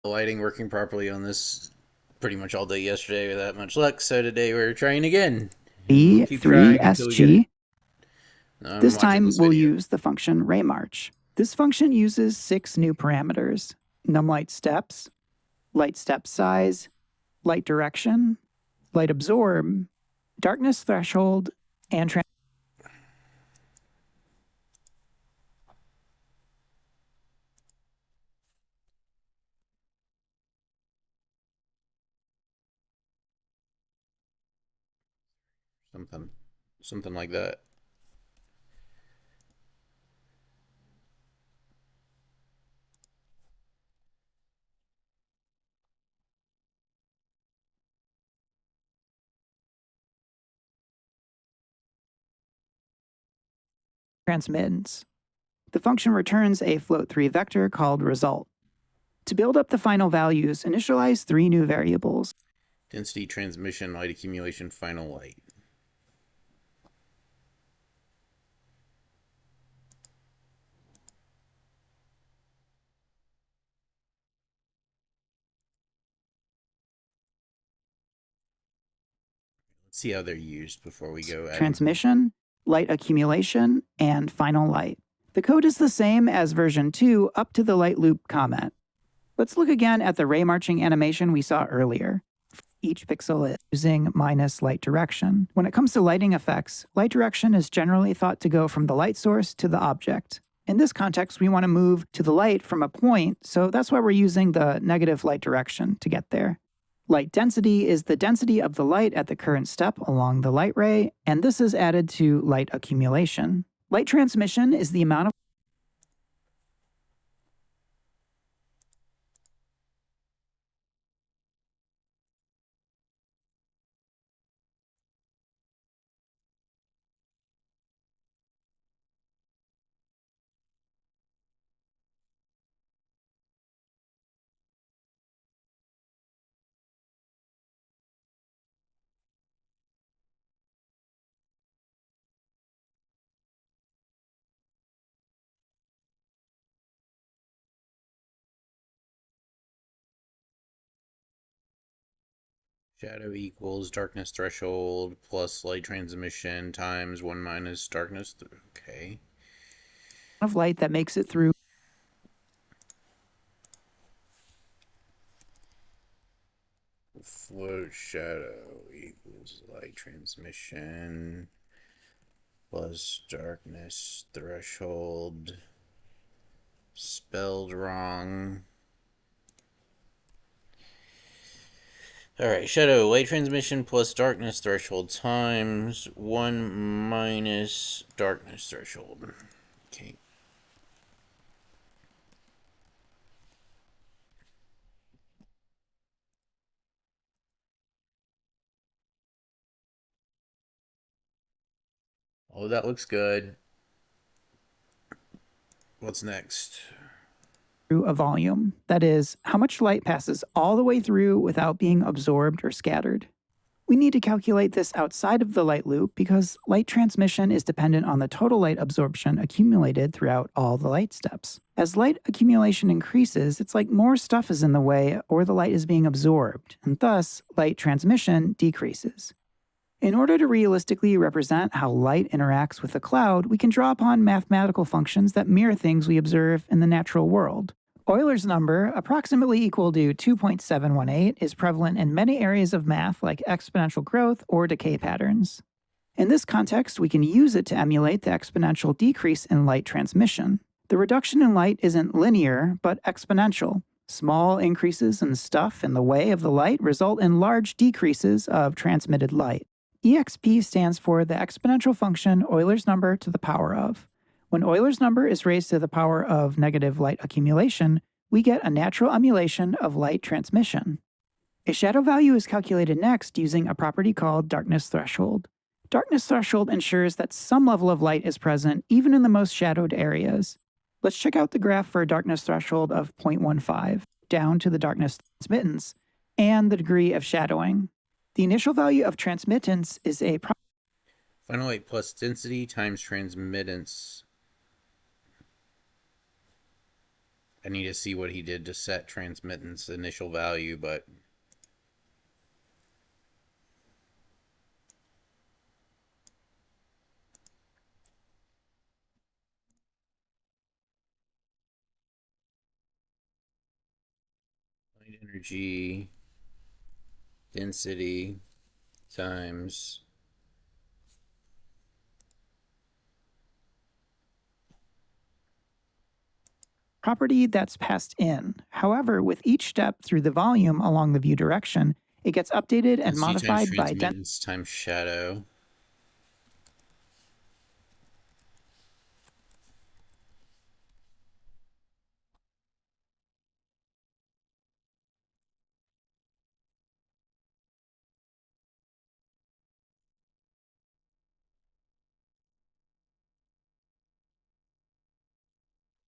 The lighting working properly on this pretty much all day yesterday without much luck, so today we're trying again. And we'll keep trying until we get it. B3SG. I'm This watching time this we'll video. use the function raymarch. This function uses 6 new parameters: numLight steps, light step size, light direction, light absorb, darkness threshold, and Something like that. transmittance. The function returns a float3 vector called result. To build up the final values, initialize 3 new variables: Density, transmission, light accumulation, final light. Let's see how they're used before we go adding. Transmission, light accumulation, and final light. The code is the same as version 2 up to the light loop comment. Let's look again at the ray marching animation we saw earlier. Each pixel is using minus light direction. When it comes to lighting effects, light direction is generally thought to go from the light source to the object. In this context, we want to move to the light from a point, so that's why we're using the negative light direction to get there. Light density is the density of the light at the current step along the light ray, and this is added to light accumulation. Light transmission is the amount Shadow equals darkness threshold plus light transmission times 1 minus darkness. Okay. of light that makes it through Float shadow equals light transmission plus darkness threshold. Spelled wrong. Alright, shadow, light transmission plus darkness threshold times 1 minus darkness threshold. Okay. Oh, that looks good. What's next? a volume. That is, how much light passes all the way through without being absorbed or scattered. We need to calculate this outside of the light loop because light transmission is dependent on the total light absorption accumulated throughout all the light steps. As light accumulation increases, it's like more stuff is in the way or the light is being absorbed, and thus light transmission decreases. In order to realistically represent how light interacts with the cloud, we can draw upon mathematical functions that mirror things we observe in the natural world. Euler's number, approximately equal to 2.718, is prevalent in many areas of math like exponential growth or decay patterns. In this context, we can use it to emulate the exponential decrease in light transmission. The reduction in light isn't linear, but exponential. Small increases in stuff in the way of the light result in large decreases of transmitted light. exp stands for the exponential function Euler's number to the power of. When Euler's number is raised to the power of negative light accumulation, we get a natural emulation of light transmission. A shadow value is calculated next using a property called darkness threshold. Darkness threshold ensures that some level of light is present even in the most shadowed areas. Let's check out the graph for a darkness threshold of 0.15, down to the darkness transmittance, and the degree of shadowing. The initial value of transmittance is a final light plus density times transmittance I need to see what he did to set transmittance initial value, but light energy density times property that's passed in. However, with each step through the volume along the view direction, it gets updated and density times modified by transmittance times shadow.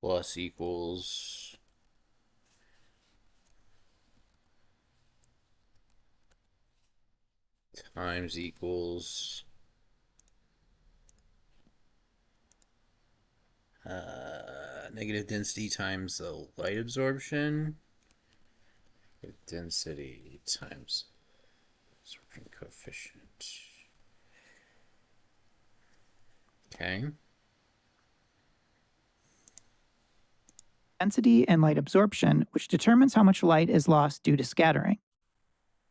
Plus equals times equals negative density times the light absorption. Density times absorption coefficient. Okay. density and light absorption, which determines how much light is lost due to scattering.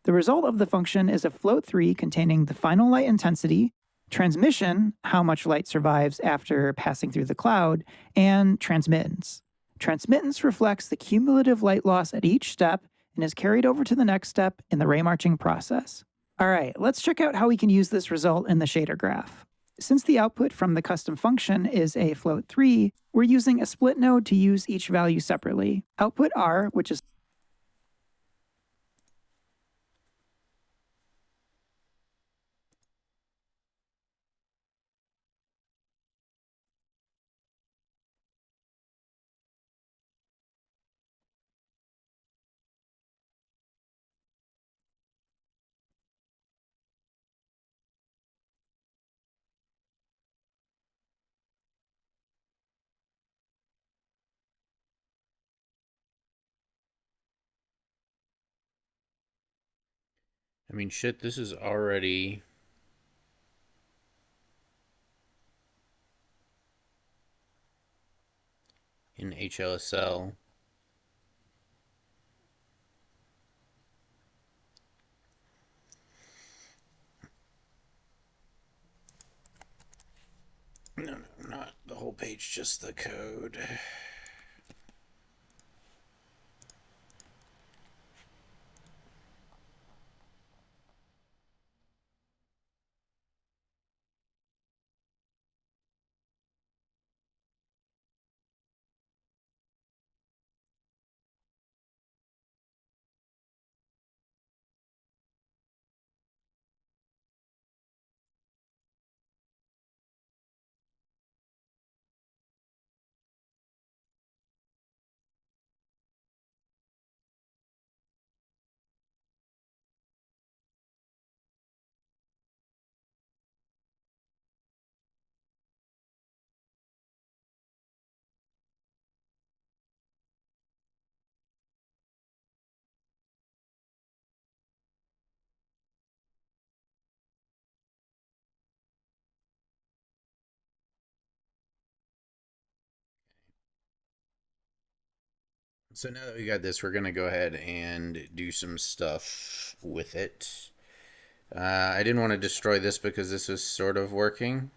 The result of the function is a float 3 containing the final light intensity, transmission, how much light survives after passing through the cloud, and transmittance. Transmittance reflects the cumulative light loss at each step and is carried over to the next step in the ray marching process. All right, let's check out how we can use this result in the shader graph. Since the output from the custom function is a float 3, we're using a split node to use each value separately. Output R, which is I mean, shit, this is already in HLSL. No, not the whole page, just the code. So now that we got this, we're going to go ahead and do some stuff with it. I didn't want to destroy this because this was sort of working.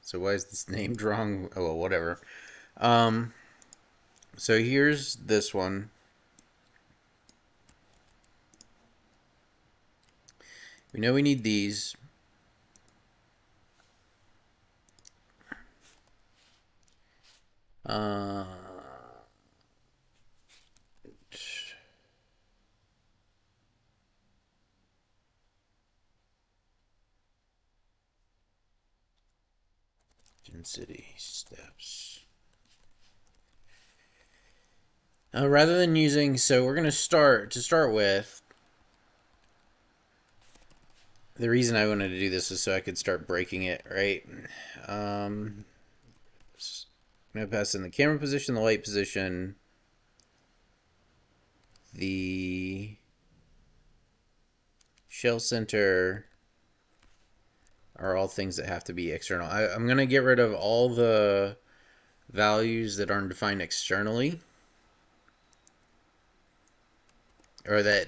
So why is this named wrong? Oh, well, whatever. Um, so here's this one. We know we need these. Uh, density steps. Rather than using, so we're going to start with, the reason I wanted to do this is so I could start breaking it, right? I'm going to pass in the camera position, the light position, the shell center are all things that have to be external. I'm going to get rid of all the values that aren't defined externally, or that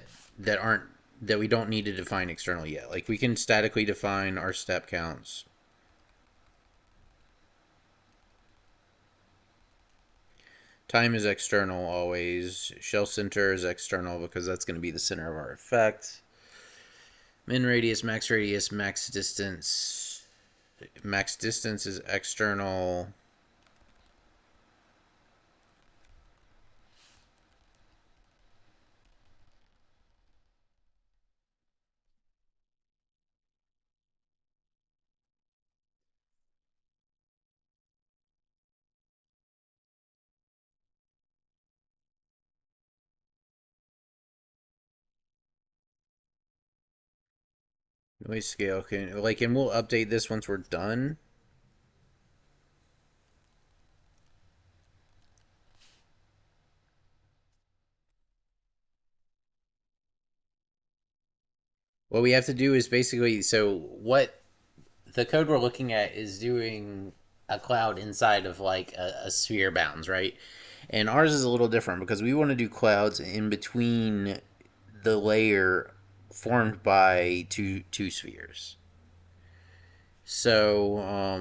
aren't that we don't need to define externally yet. Like we can statically define our step counts. Time is external always. Shell center is external because that's going to be the center of our effect. Min radius, max distance. Max distance is external. Noise scale can like, and we'll update this once we're done. What we have to do is basically, so what the code we're looking at is doing a cloud inside of like a sphere bounds, right? And ours is a little different because we want to do clouds in between the layer formed by two spheres. So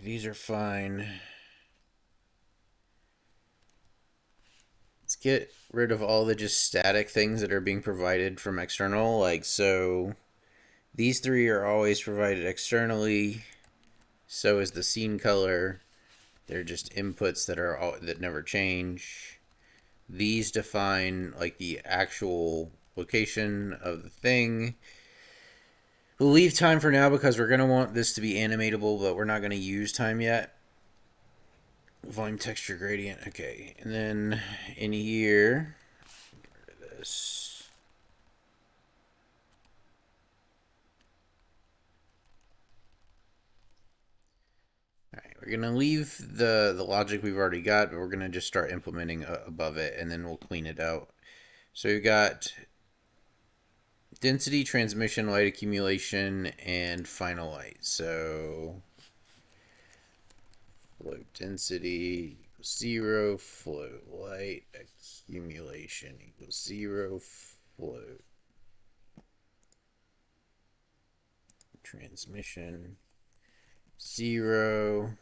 these are fine. Let's get rid of all the just static things that are being provided from external. Like, so these three are always provided externally. So is the scene color. They're just inputs that are all, that never change. These define like the actual location of the thing. We'll leave time for now because we're going to want this to be animatable, but we're not going to use time yet. Volume texture gradient. Okay. And then in here, this. All right, we're gonna leave the logic we've already got, but we're gonna just start implementing above it, and then we'll clean it out. So we've got density, transmission, light accumulation, and final light. So float density equals 0, float light accumulation equals 0, float transmission 0,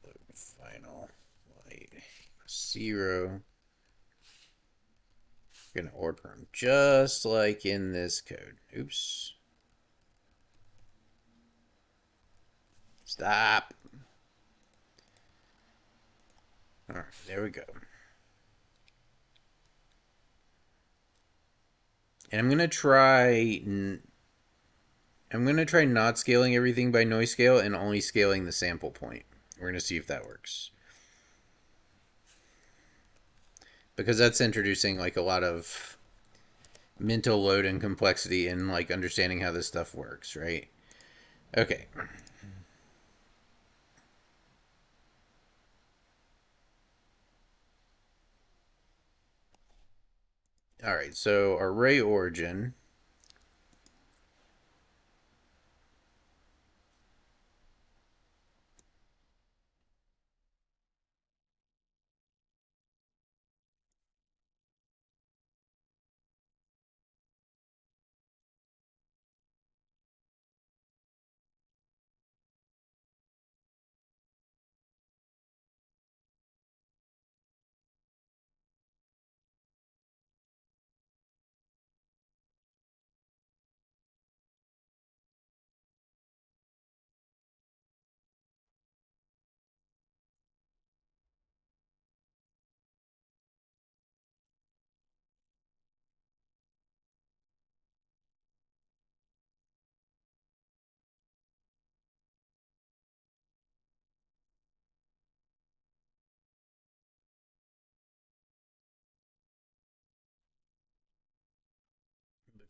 float final light equals 0. We're going to order them just like in this code. Oops. Stop. All right, there we go. And I'm gonna try not scaling everything by noise scale and only scaling the sample point. We're gonna see if that works. Because that's introducing like a lot of mental load and complexity in like understanding how this stuff works, right? Okay. All right, so our ray origin.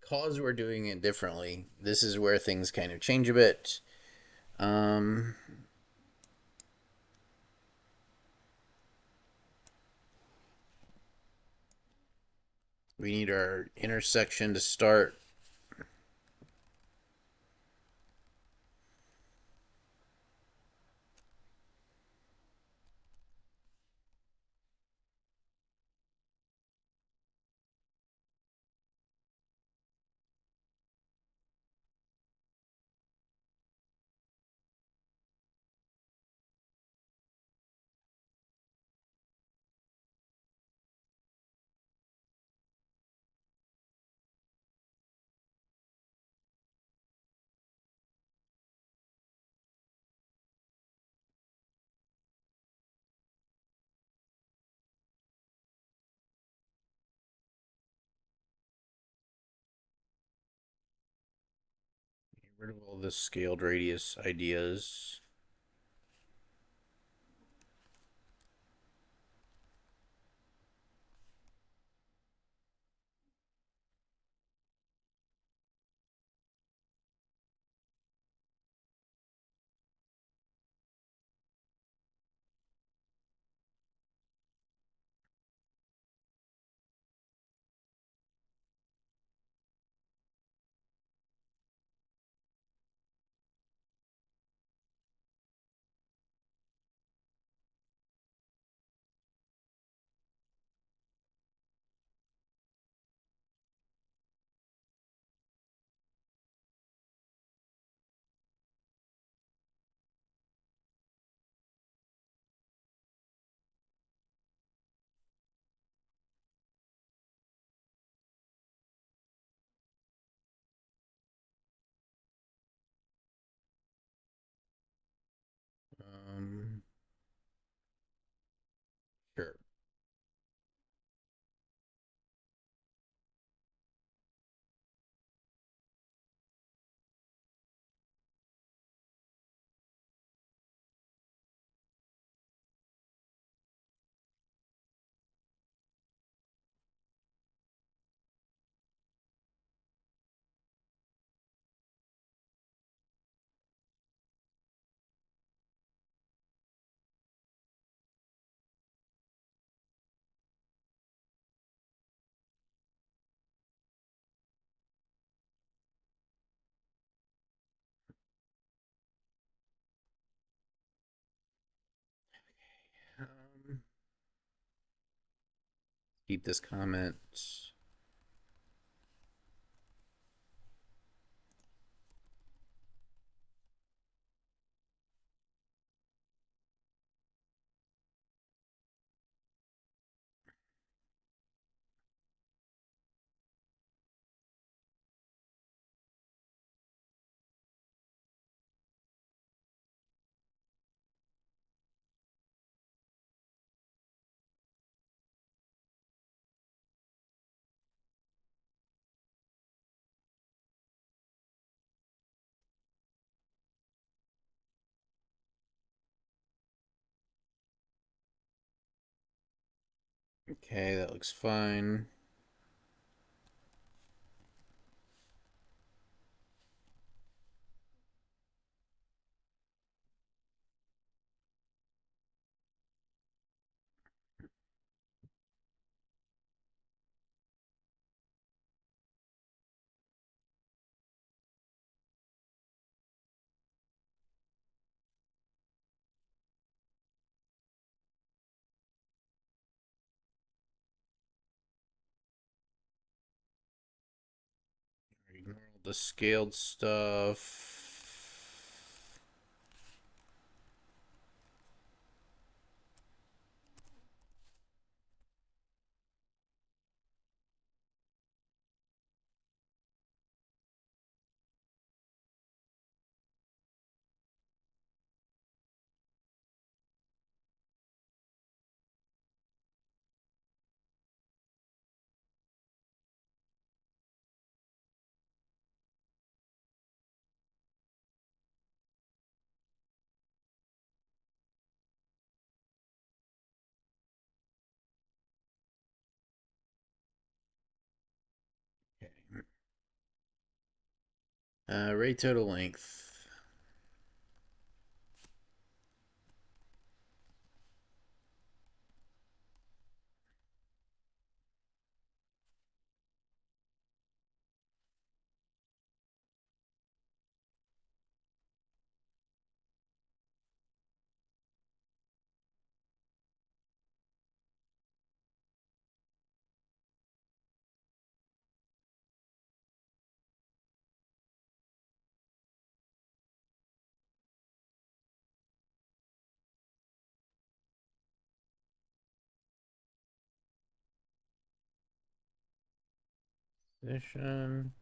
because we're doing it differently, this is where things kind of change a bit. Um, we need our intersection to start. Get rid of all the scaled radius ideas. Um, sure. Um, keep this comment. Okay, that looks fine. Ignore all the scaled stuff. Okay. Ray total length. Position.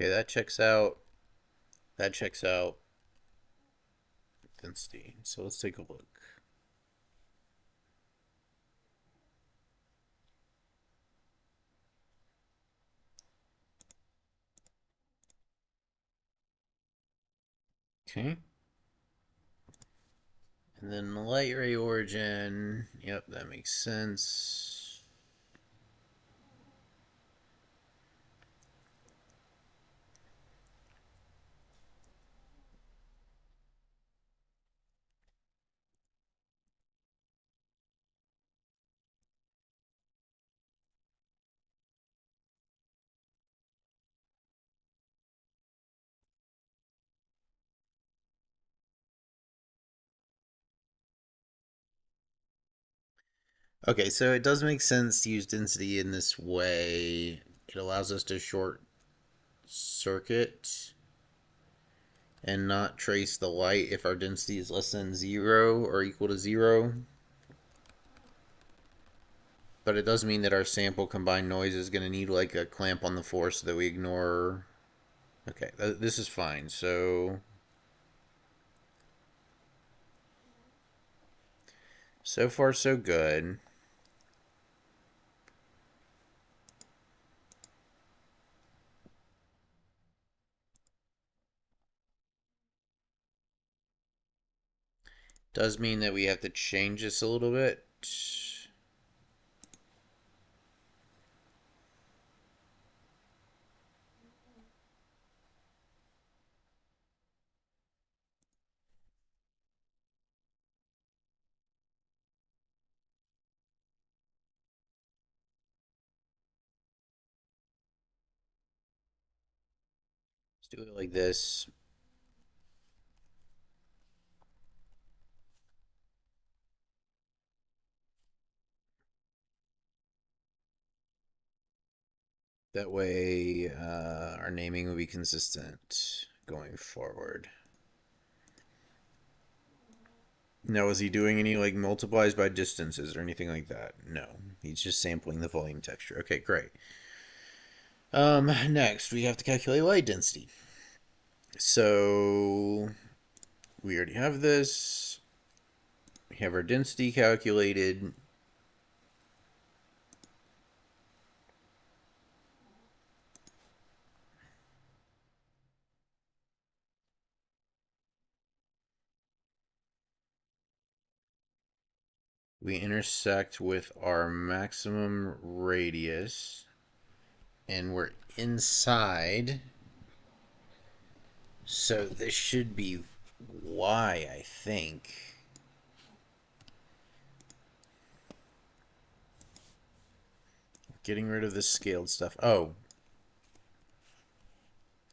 Okay, that checks out. That checks out density. So let's take a look. Okay. And then light ray origin. Yep, that makes sense. Okay, so it does make sense to use density in this way. It allows us to short circuit and not trace the light if our density is less than 0 or equal to 0. But it does mean that our sample combined noise is going to need like a clamp on the force so that we ignore. Okay, this is fine. So far so good. Does mean that we have to change this a little bit. Let's do it like this. That way, our naming will be consistent going forward. Now, is he doing any like multiplies by distances or anything like that? No, he's just sampling the volume texture. Okay, great. Next we have to calculate light density. So we already have this. We have our density calculated. We intersect with our maximum radius, and we're inside. So this should be Y, I think. Getting rid of this scaled stuff. Oh,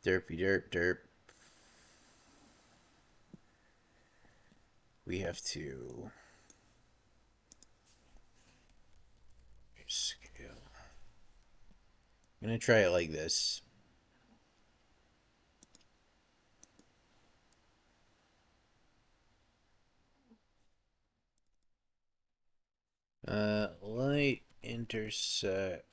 derpy derp derp. We have to scale. I'm gonna try it like this. Light intersect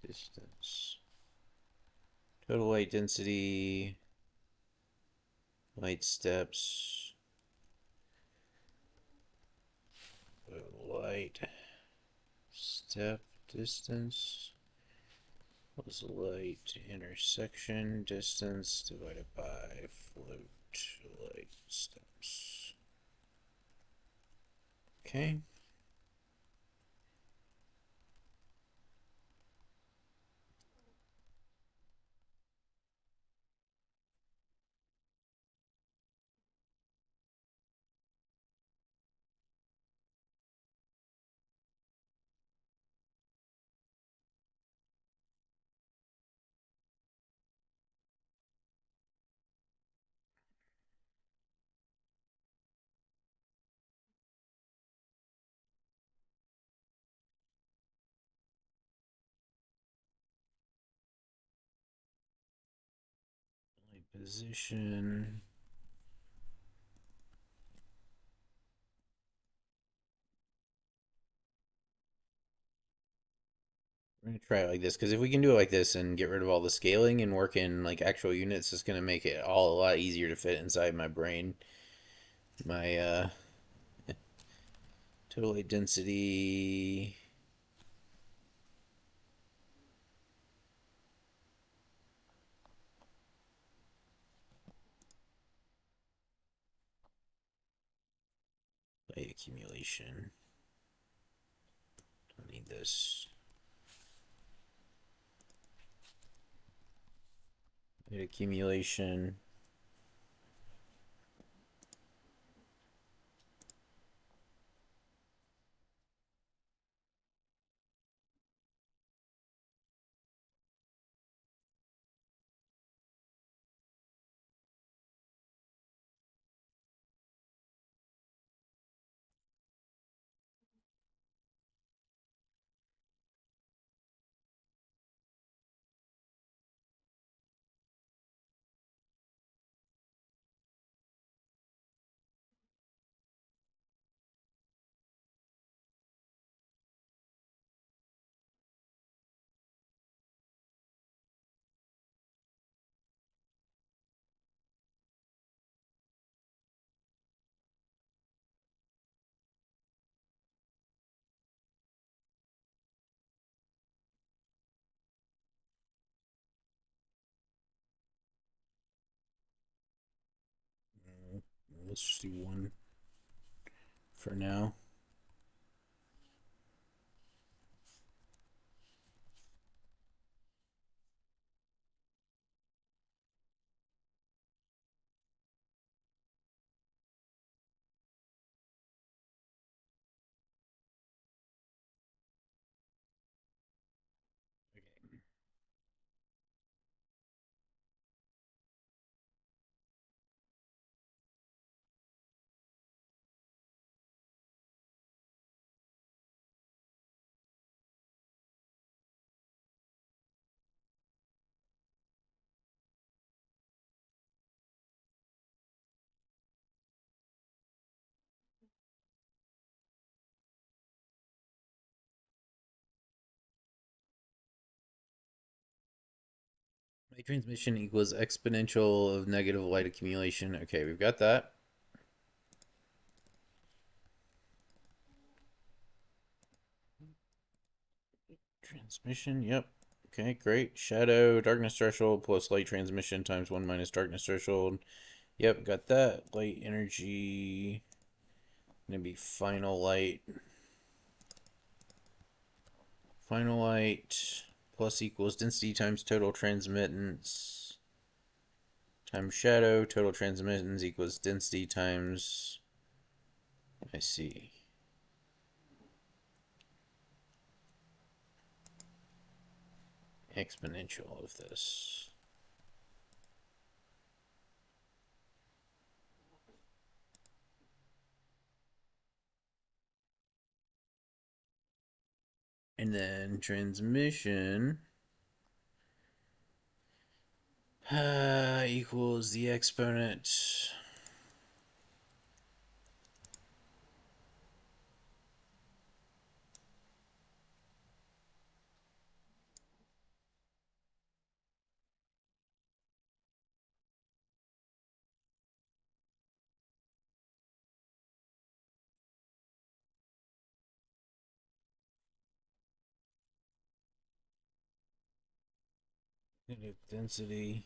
distance. Total light density, light steps, light step distance plus light intersection distance divided by float light steps. Okay. Light position. We're gonna try it like this because if we can do it like this and get rid of all the scaling and work in like actual units, it's gonna make it all a lot easier to fit inside my brain. My total light density. Light accumulation. Don't need this. Light accumulation. Let's just do one for now. Okay. Light transmission equals exponential of negative light accumulation. Okay, we've got that. Transmission, yep. Okay, great. Shadow, darkness threshold plus light transmission times 1 minus darkness threshold. Yep, got that. Light energy. Gonna be final light. Final light plus equals density times total transmittance times shadow. Total transmittance equals density times. I see. Exponential of this. And then transmission Equals the exponent. Negative density.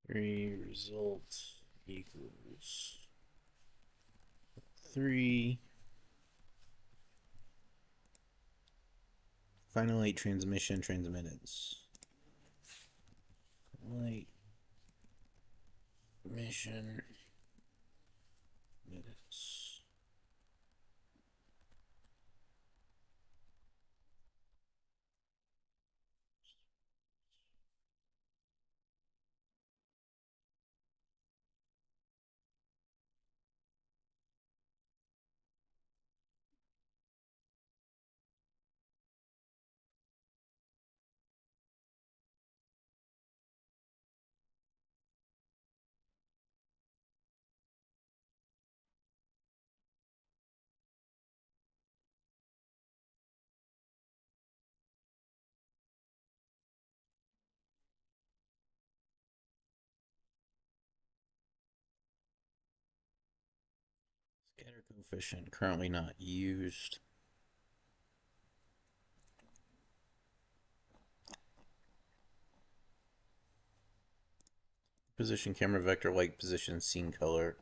Three result equals 3. Final light transmission transmittance. Light mission minutes. Scatter coefficient currently not used. Position camera vector light position scene color.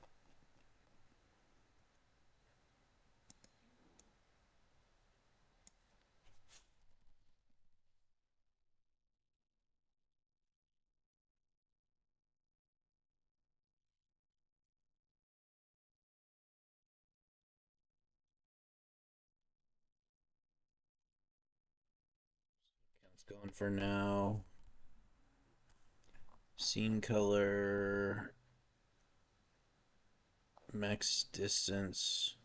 Count's going for now. Scene color. Max distance.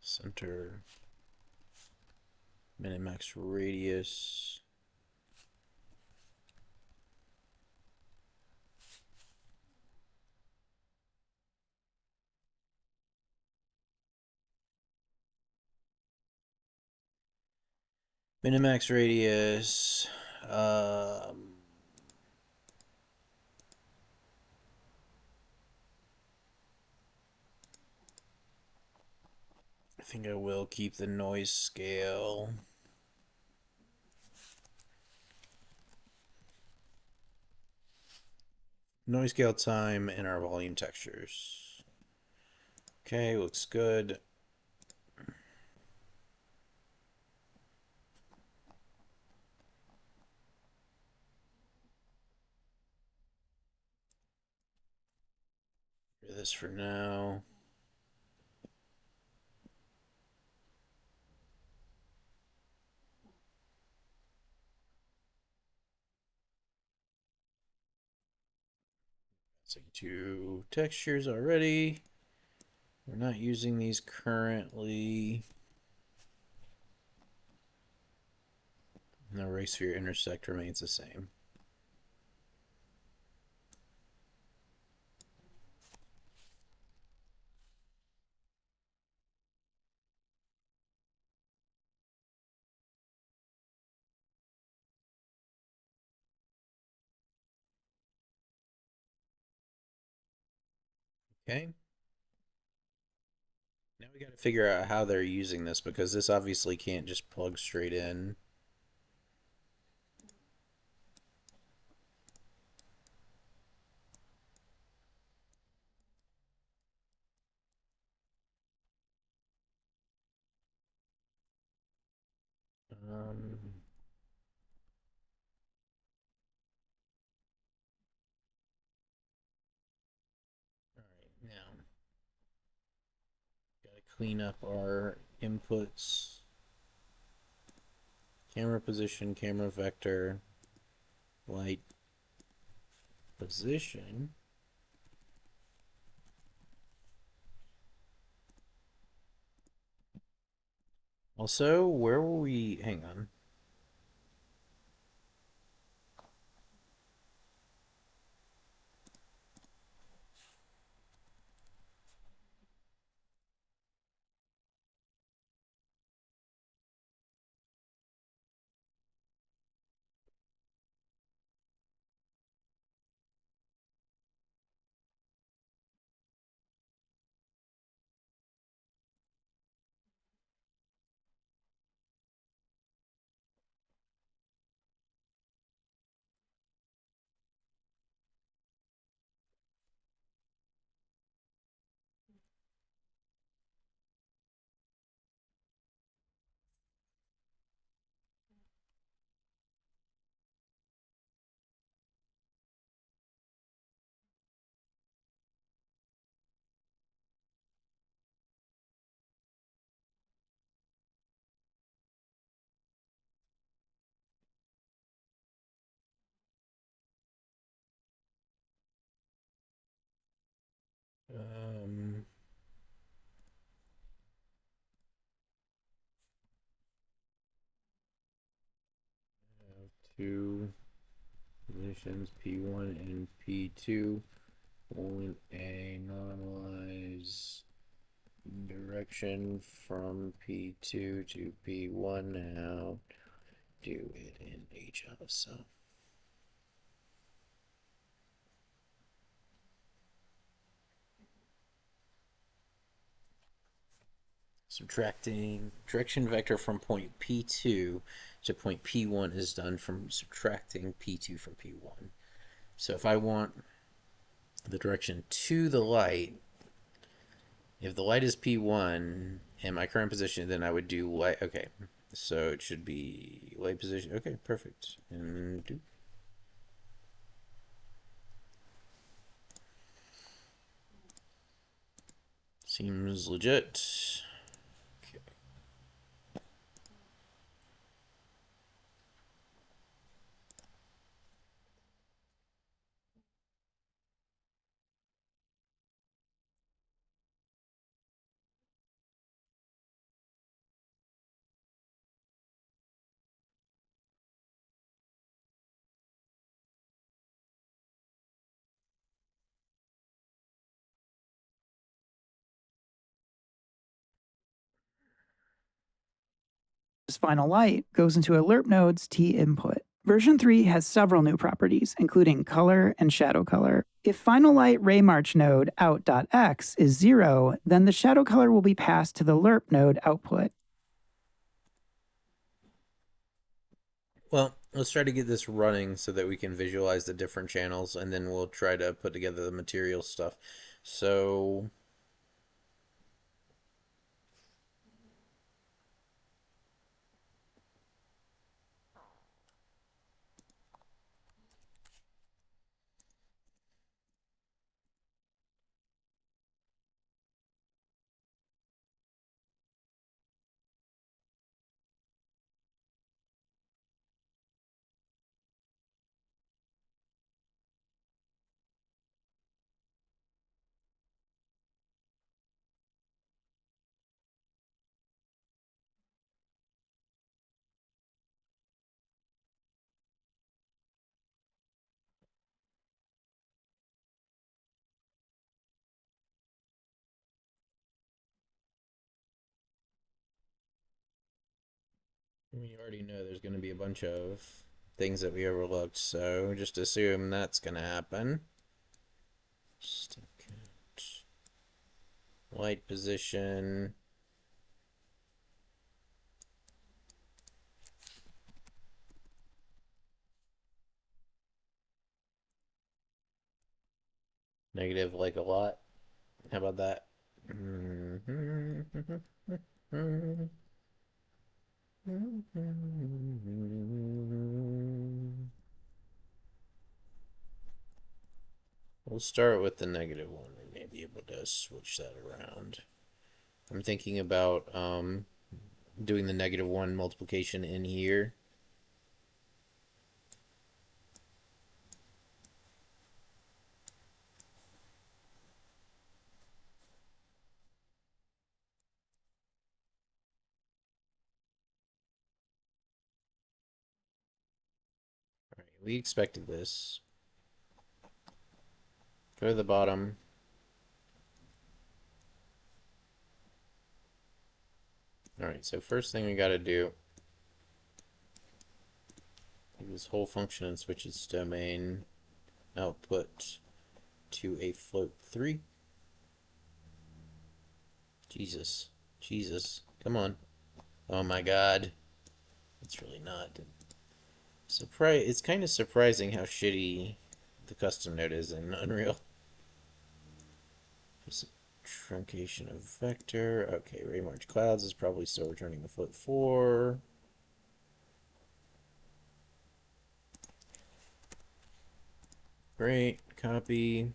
Center. Minimax radius. Minimax radius. I think I will keep the noise scale. Noise scale time and our volume textures. Okay, looks good. Do this for now. So 2 textures already. We're not using these currently. And the ray sphere intersect remains the same. Okay. Now we got to figure out how they're using this because this obviously can't just plug straight in. Um, all right, now got to clean up our inputs. Camera position, camera vector, light position. Also, where will we... Hang on. Um, have two positions, P1 and P2. Point A, normalize direction from P2 to P1 now. Do it in each also. Subtracting direction vector from point P2 to point P1 is done from subtracting P2 from P1. So if I want the direction to the light, if the light is P1 and my current position, then I would do light. Okay, so it should be light position. Okay, perfect. And do. Seems legit. Okay. This final light goes into a lerp node's T input. Version 3 has several new properties, including color and shadow color. If final light ray march node out.x is 0, then the shadow color will be passed to the lerp node output. Well, let's try to get this running so that we can visualize the different channels, and then we'll try to put together the material stuff. So we already know there's going to be a bunch of things that we overlooked, so just assume that's going to happen. Light position. Negative like a lot. How about that? We'll start with the negative one. We may be able to switch that around. I'm thinking about doing the negative one multiplication in here. We expected this. Go to the bottom. Alright, so first thing we gotta do, this whole function and switch its domain output to a float 3. Jesus. Jesus. Come on. Oh my god. It's really not. It's kind of surprising how shitty the custom node is in Unreal. Truncation of vector. Okay, ray march clouds is probably still returning the float 4. Great. Copy.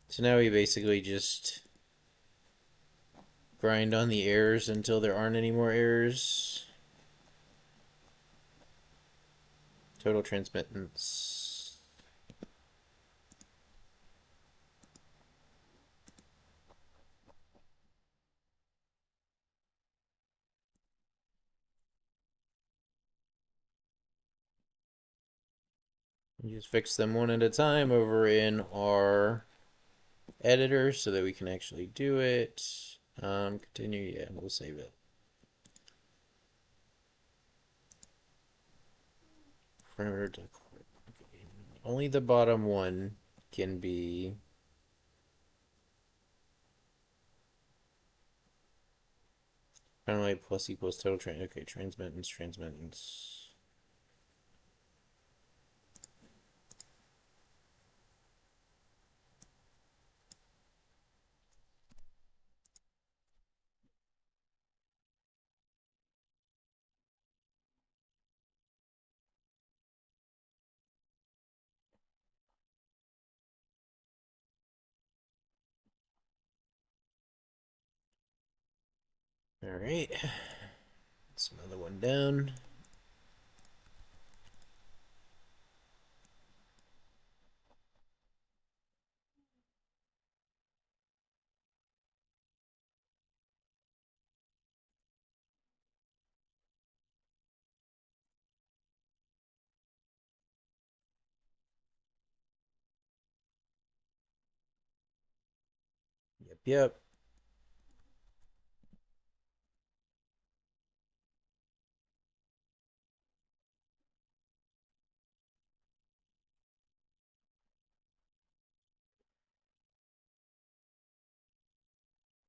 So now we basically just grind on the errors until there aren't any more errors. Total transmittance. You just fix them one at a time over in our editor so that we can actually do it. Continue, yeah, we'll save it. Parameter to only the bottom one can be finally plus equals total train. Okay, transmittance. All right, that's another one down. Yep.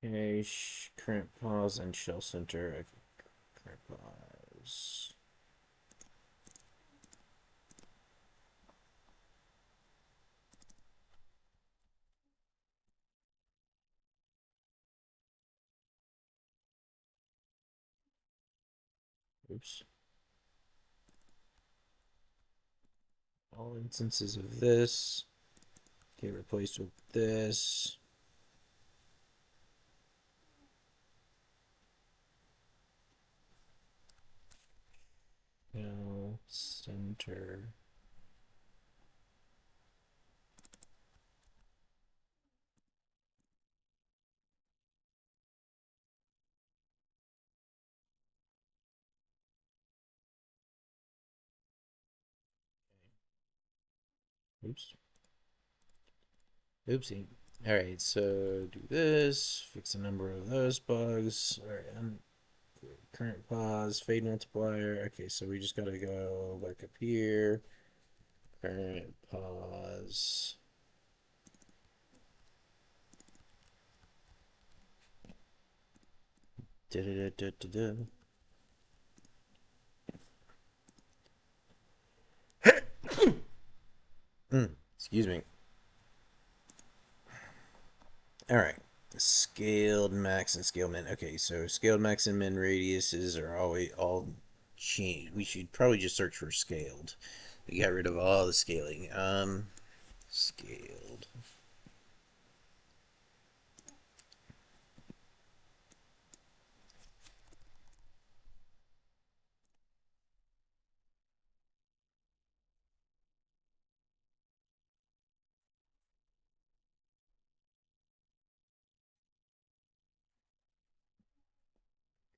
Okay, current pause and shell center. Okay, current pause. Oops. All instances of this get replaced with this. Now center. Oops. Oopsie. Alright, so do this, fix a number of those bugs. Alright, current pause, fade multiplier. Okay, so we just gotta go back up here. Current pause. Da -da -da -da -da. Excuse me. Alright. Scaled max and scaled min. Okay, so scaled max and min radiuses are always all changed. We should probably just search for scaled. We got rid of all the scaling. Scaled.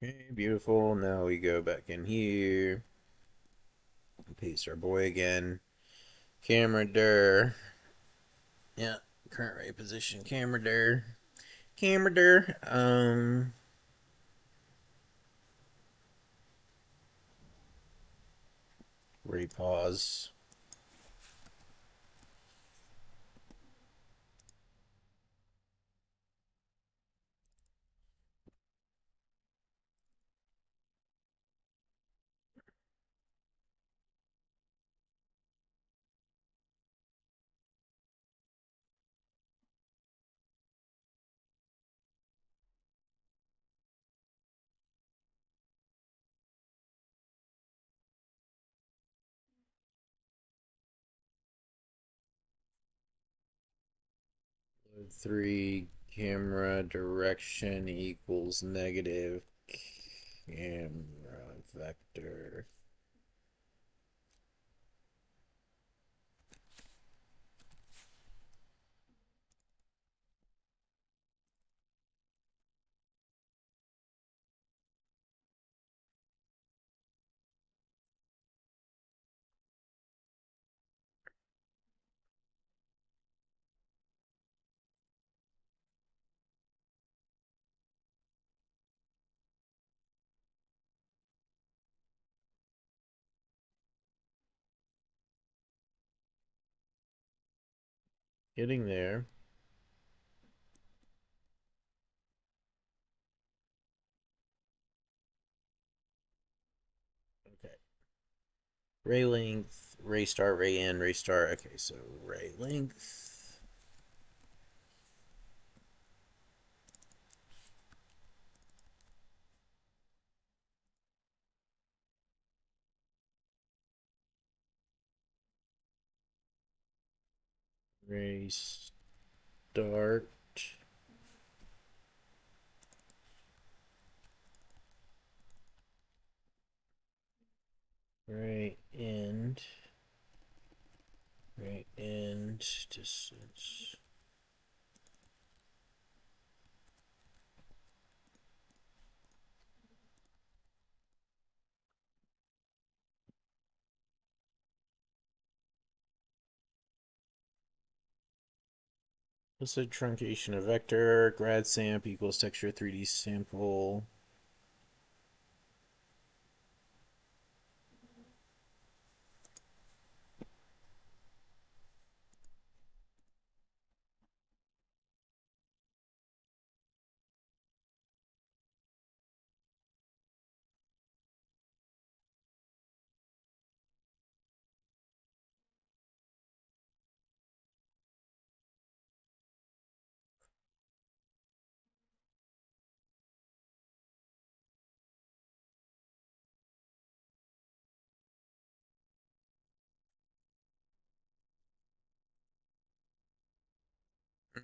Okay, beautiful. Now we go back in here. paste our boy again. Camera dir. Yeah, current ray position. Camera dir. Camera dir. Ray pause. Load 3 camera direction equals negative camera vector. Getting there. Okay. Ray length, ray start, ray end, ray start. Okay, so ray length. Ray start. Ray end. Ray end distance. What's the truncation of vector? Grad samp equals texture 3D sample.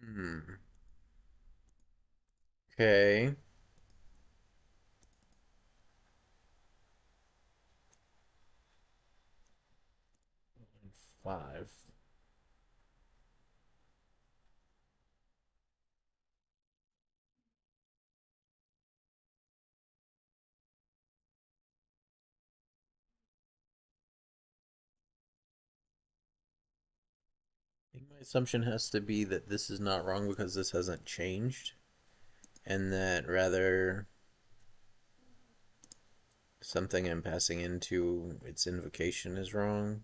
Hmm. Okay. 5. I think my assumption has to be that this is not wrong because this hasn't changed, and that rather something I'm passing into its invocation is wrong.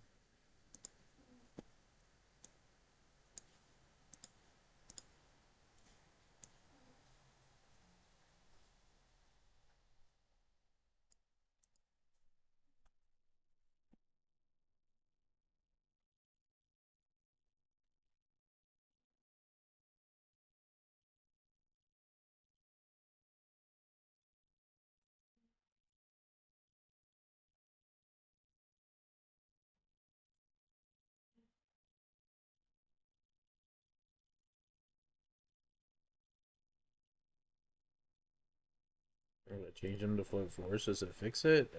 I'm gonna change them to float force. Does it fix it?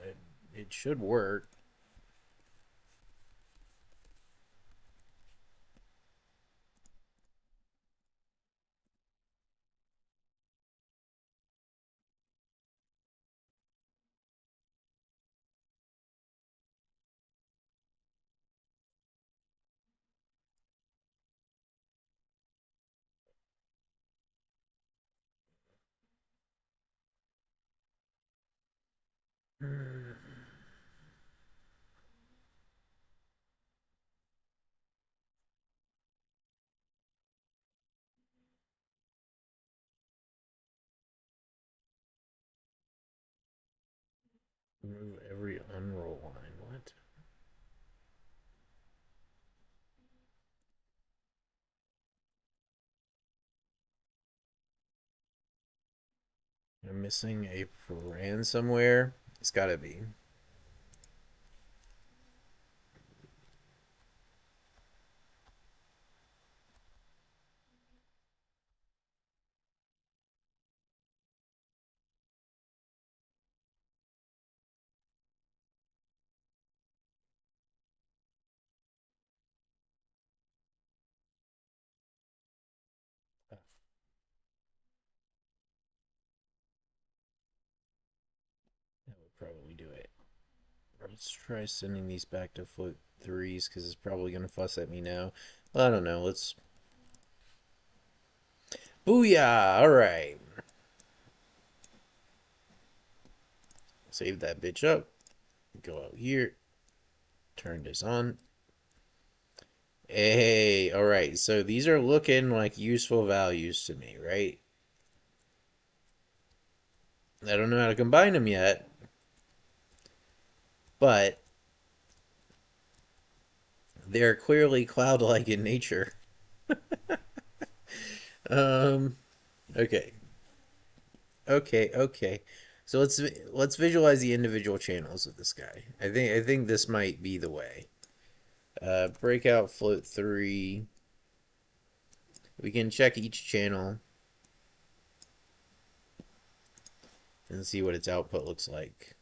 It should work. Remove every unroll line. What? I'm missing a brand somewhere. It's gotta be. That would probably do it. Let's try sending these back to float threes because it's probably gonna fuss at me now. Well, I don't know. Let's. Booyah! All right. Save that bitch up. Go out here. Turn this on. Hey, all right. So these are looking like useful values to me, right? I don't know how to combine them yet, but they're clearly cloud-like in nature. Um, okay, okay. So let's visualize the individual channels of this guy. I think this might be the way. Breakout float three. We can check each channel and see what its output looks like.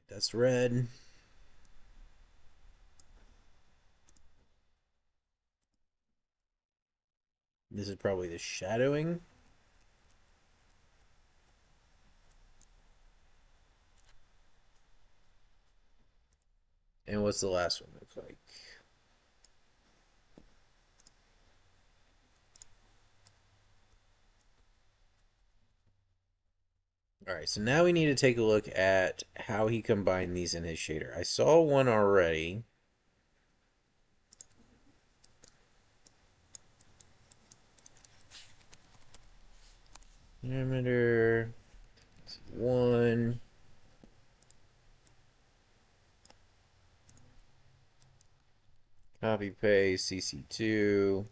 That's red. This is probably the shadowing. And what's the last one look like? All right, so now we need to take a look at how he combined these in his shader. I saw one already. Parameter one. Copy paste CC2.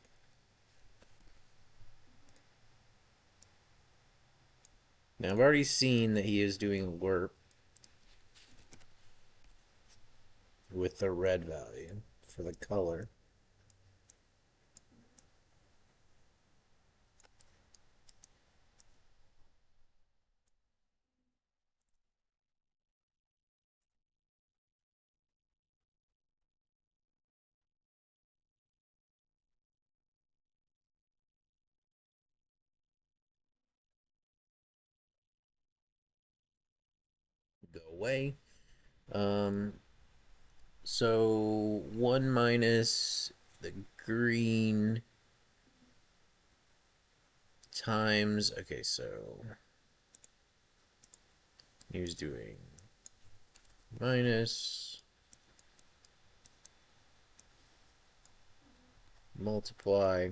Now I've already seen that he is doing warp with the red value for the color. Go away. Um, so 1 minus the green times. Okay, so he was doing minus multiply.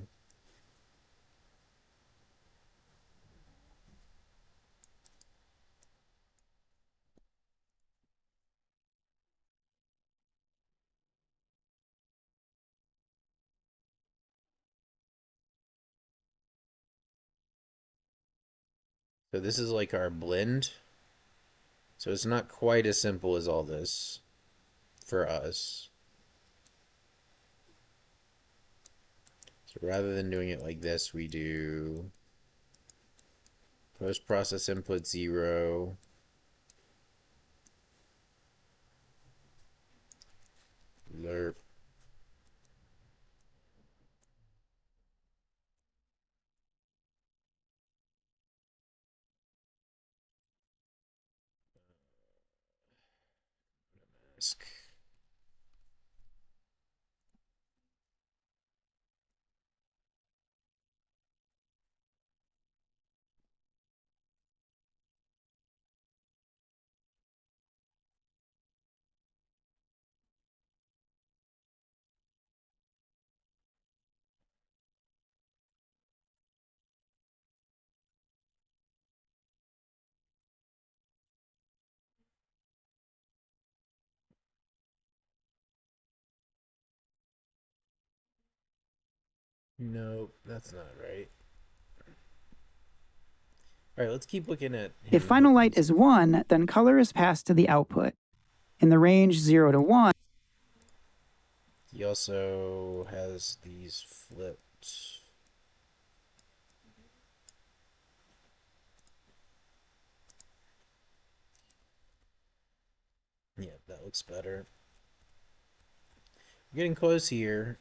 So this is like our blend. So it's not quite as simple as all this for us. So rather than doing it like this, we do post process input 0, lerp. mask. Nope, that's not right. All right, let's keep looking at If him. final light is 1, then color is passed to the output. In the range 0 to 1, He also has these flipped. Yeah, that looks better. We're getting close here.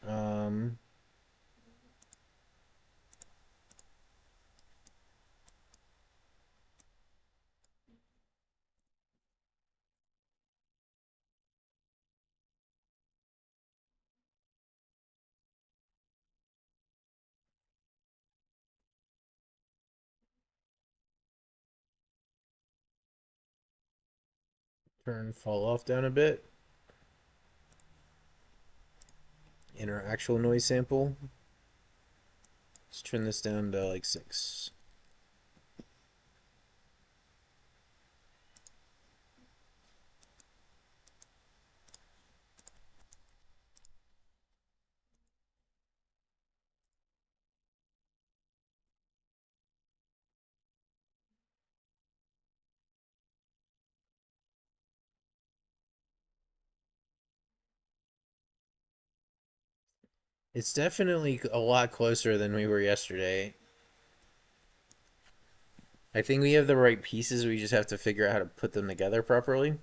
Turn fall off down a bit in our actual noise sample. Let's turn this down to like 6. It's definitely a lot closer than we were yesterday. I think we have the right pieces. We just have to figure out how to put them together properly.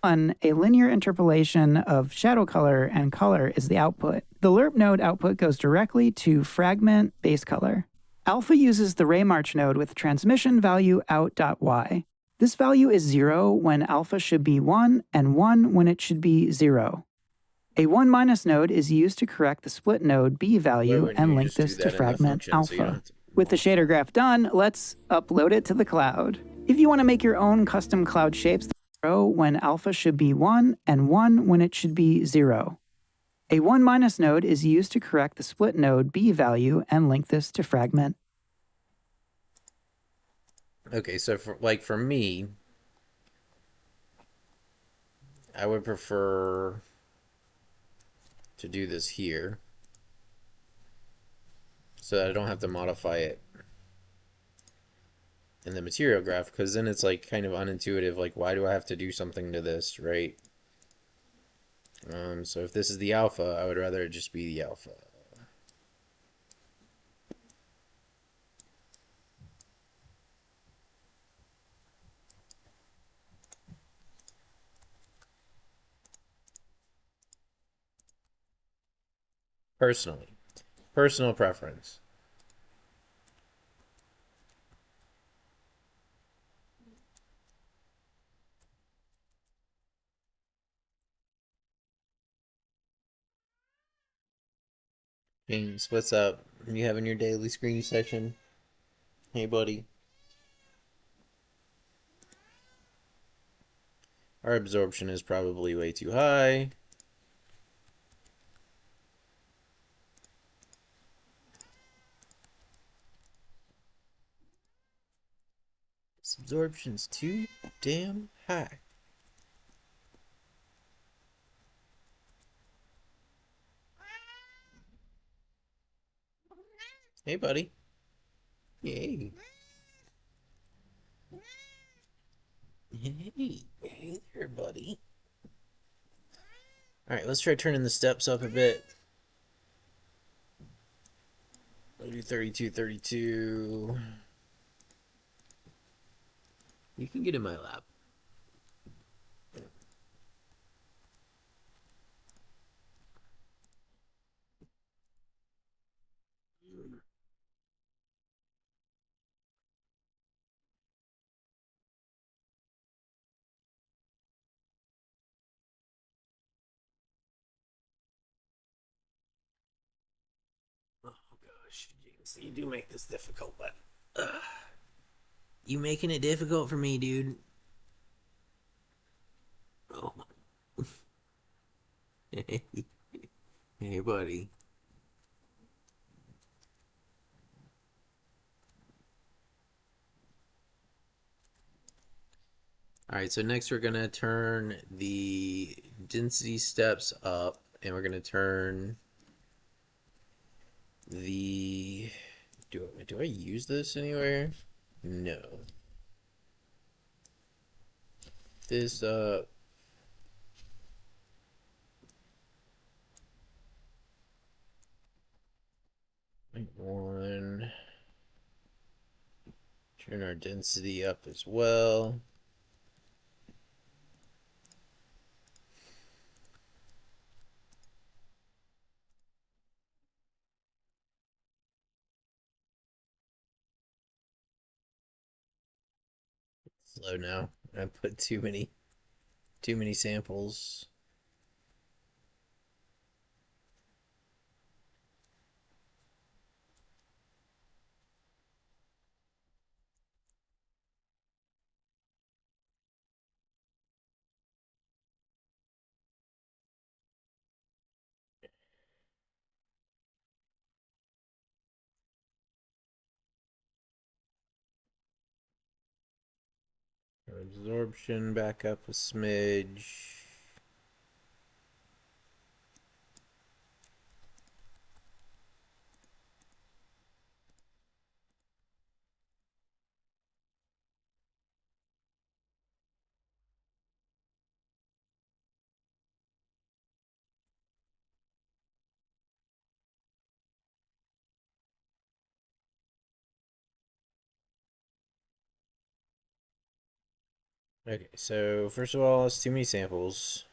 a linear interpolation of shadow color and color is the output. The lerp node output goes directly to fragment base color. Alpha uses the Raymarch node with transmission value out.y. This value is 0 when alpha should be 1 and 1 when it should be 0. A 1 minus node is used to correct the split node b Why value wouldn't and you link just do this to that in the fragment function so you don't alpha. have to With the shader graph done, let's upload it to the cloud. If you want to make your own custom cloud shapes, 0 when alpha should be 1 and 1 when it should be 0. A 1 minus node is used to correct the split node b value and link this to fragment. Okay, so for me, I would prefer to do this here so that I don't have to modify it in the material graph, because then it's like kind of unintuitive. Like, why do I have to do something to this, right? So if this is the alpha, I would rather it just be the alpha. Personally, personal preference. James, what's up? You having your daily screen session? Hey, buddy. Our absorption is probably way too high. This absorption's too damn high. Hey, buddy. Yay. Hey there, buddy. All right, let's try turning the steps up a bit. I'll do 32, 32. You can get in my lap. You do make this difficult, but you making it difficult for me, dude. Oh, hey, buddy. All right, so next we're gonna turn the density steps up, and we're gonna turn the. Do I use this anywhere? No. This up. 1. Turn our density up as well. Slow now. I put too many samples. Absorption back up a smidge. Okay, so first of all, it's too many samples.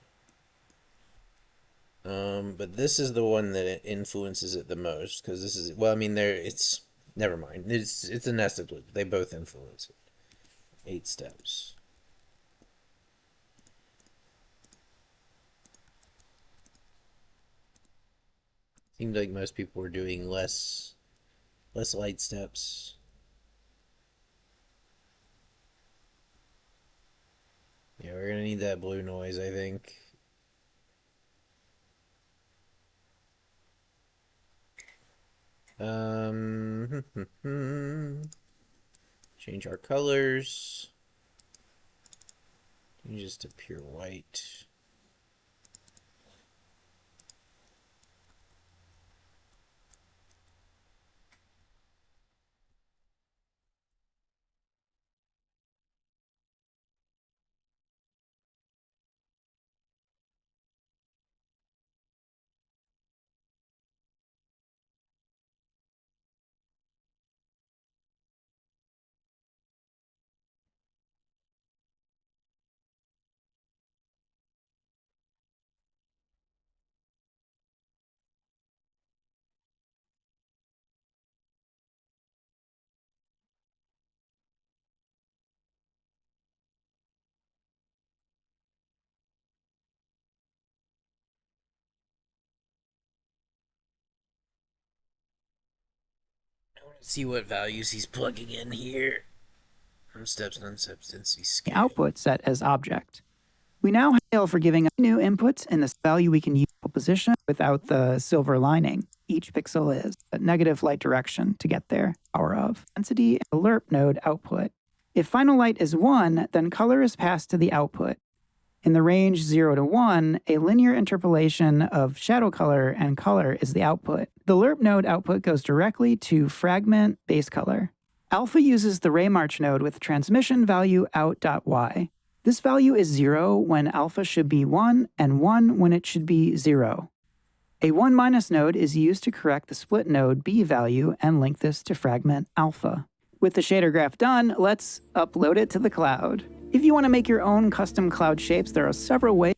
But this is the one that it influences it the most because this is well, I mean, there it's never mind. It's a nested loop. They both influence it. 8 steps. Seemed like most people were doing less light steps. Yeah, we're gonna need that blue noise, I think. Change our colors. Change to pure white. I want to see what values he's plugging in here. Steps, unsteps, density, scale. Output set as object. We now have for giving new inputs in this value we can use position without the silver lining. Each pixel is a negative light direction to get there. Power of density and lerp node output. If final light is 1, then color is passed to the output. In the range 0 to 1, a linear interpolation of shadow color and color is the output. The lerp node output goes directly to fragment base color. Alpha uses the Raymarch node with transmission value out.y. This value is 0 when alpha should be 1 and 1 when it should be 0. A 1 minus node is used to correct the split node B value and link this to fragment alpha. With the shader graph done, let's upload it to the cloud. If you want to make your own custom cloud shapes, there are several ways.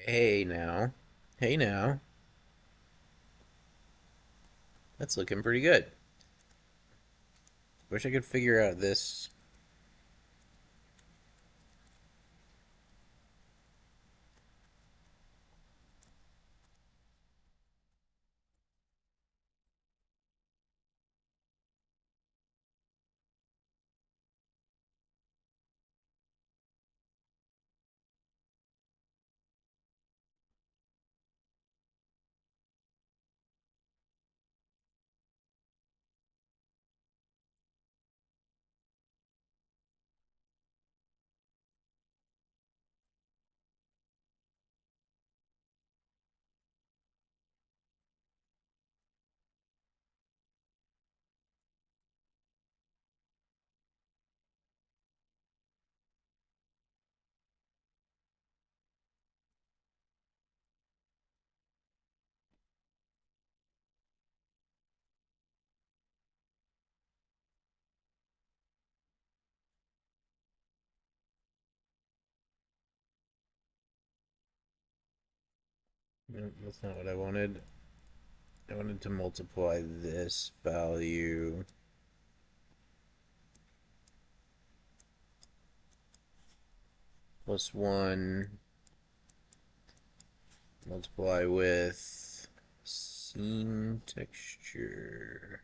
Hey now. Hey now. That's looking pretty good. Wish I could figure out this. No, that's not what I wanted. I wanted to multiply this value plus 1 multiply with scene texture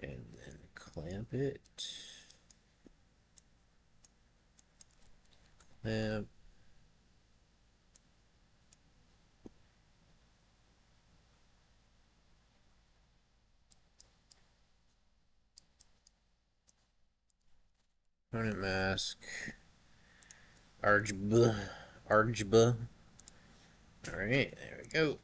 and then clamp it. Clamp. Component mask. Argb. Argb. Alright, there we go.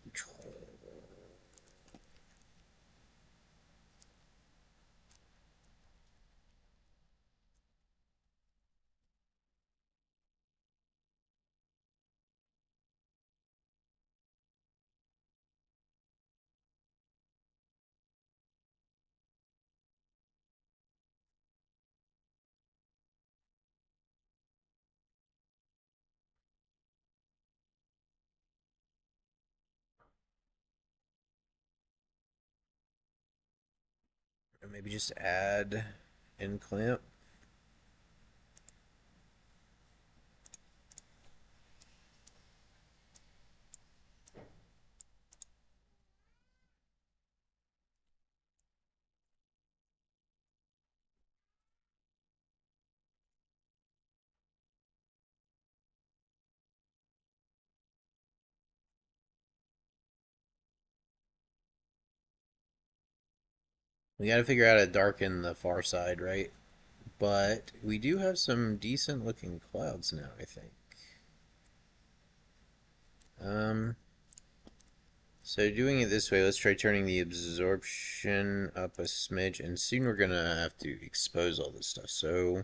Or maybe just add in clamp. We gotta figure out how to darken the far side, right? But we do have some decent looking clouds now, I think. Um, so doing it this way, let's try turning the absorption up a smidge, and soon we're gonna have to expose all this stuff. So,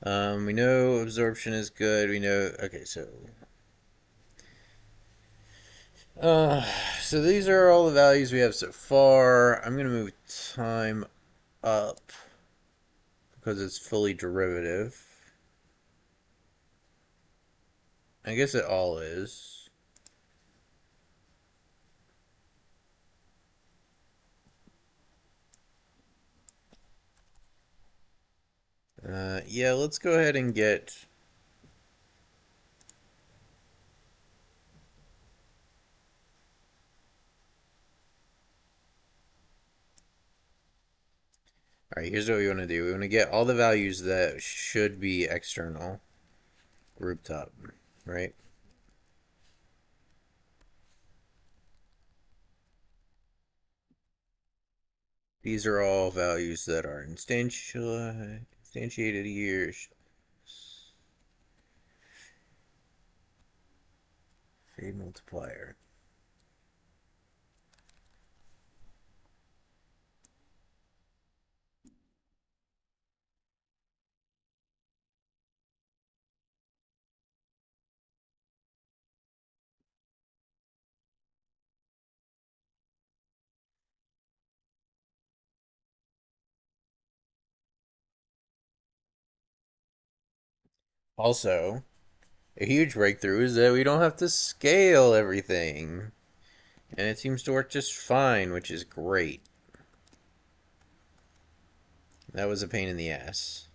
we know absorption is good. We know, okay, uh, so these are all the values we have so far. I'm gonna move time up because it's fully derivative. I guess it all is. Yeah, let's go ahead and get. All right, here's what we want to do. We want to get all the values that should be external grouped up, right? These are all values that are instantiated here. Fade multiplier. Also, A huge breakthrough is that we don't have to scale everything. And it seems to work just fine, which is great. That was a pain in the ass.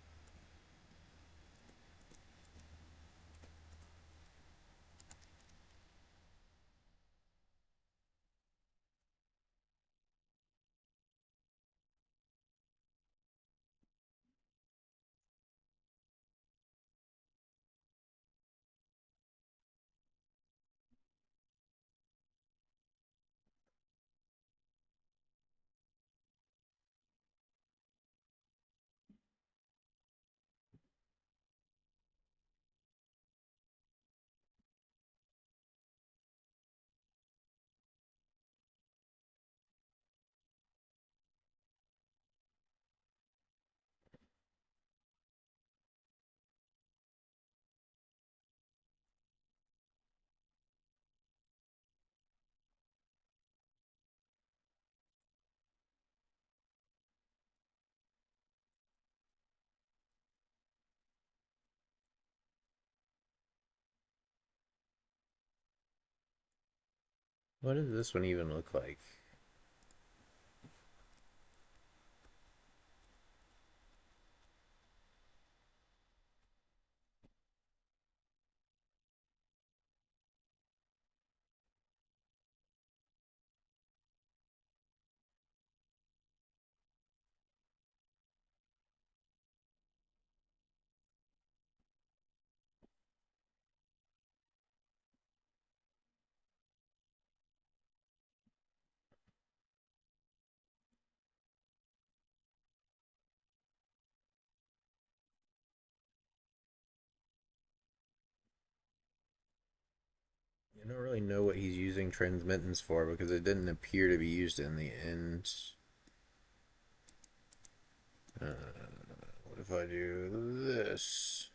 What does this one even look like? I don't really know what he's using transmittance for because it didn't appear to be used in the end. Uh, what if I do this?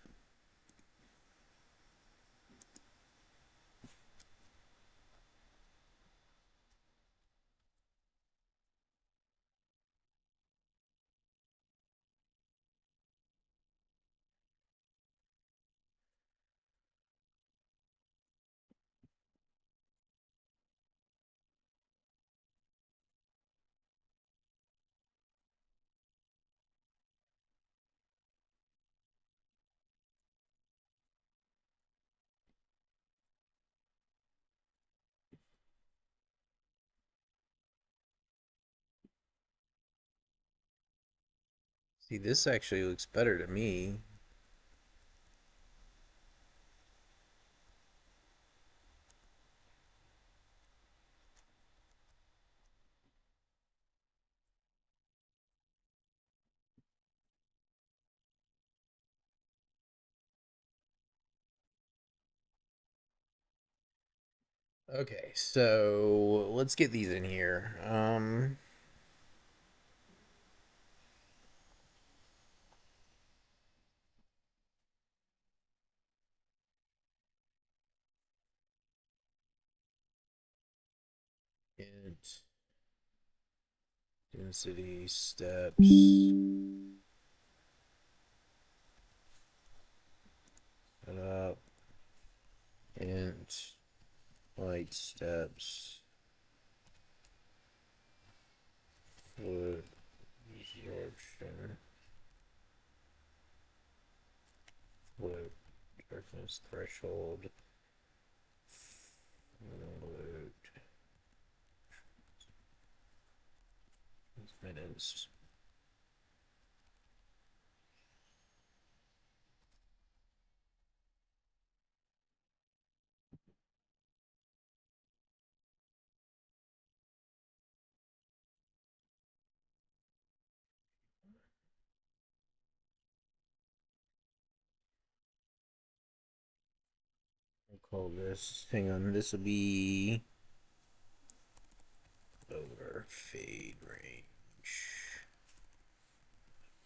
See, this actually looks better to me. Okay, so let's get these in here. Int density steps set up. Int light steps fluid absorption fluid darkness threshold fluid minutes. I'll call this. Hang on, this will be lower fade range.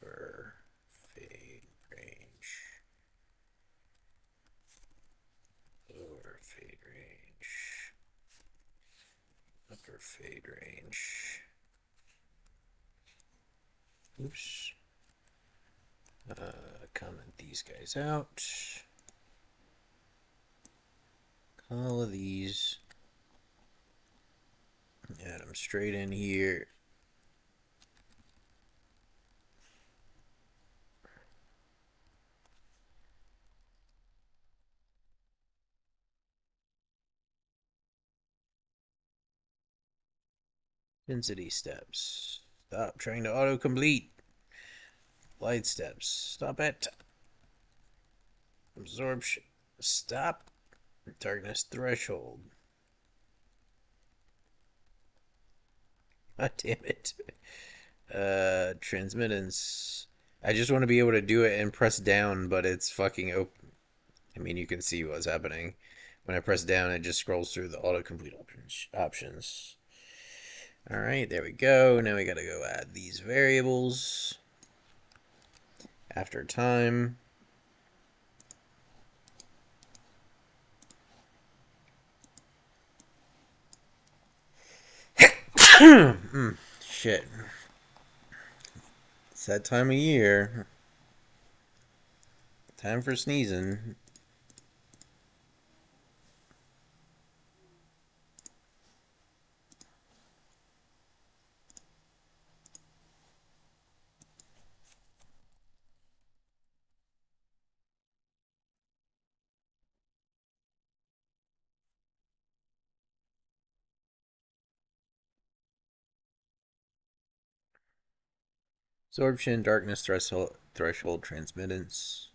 Lower fade range. Lower fade range. Upper fade range. Oops. Comment these guys out. all of these. Add them straight in here. Density steps. Stop trying to autocomplete. Light steps. Stop it. Absorption. Stop. Darkness threshold. God damn it. Transmittance. I just want to be able to do it and press down, but it's fucking open. I mean, you can see what's happening. When I press down, it just scrolls through the autocomplete options. All right, there we go. Now we gotta go add these variables after time. Shit. It's that time of year. Time for sneezing. Absorption, darkness threshold, transmittance.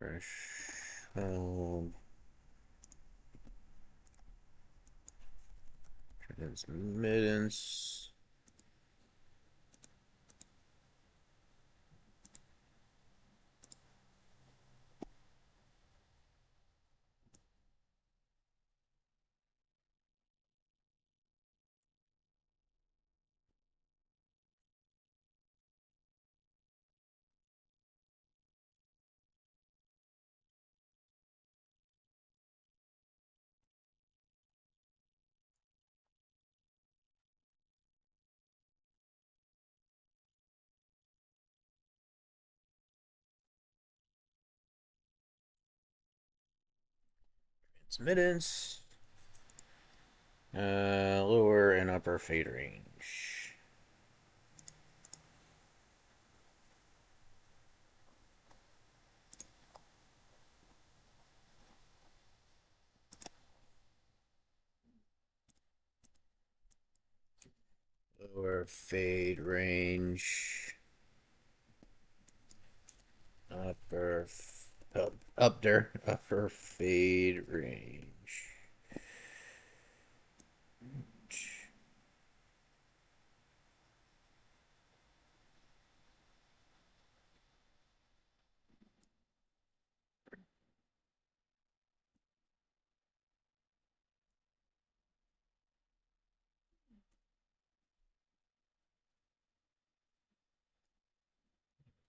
Threshold, transmittance. Transmittance. Lower and upper fade range. Lower fade range. Upper upper fade range.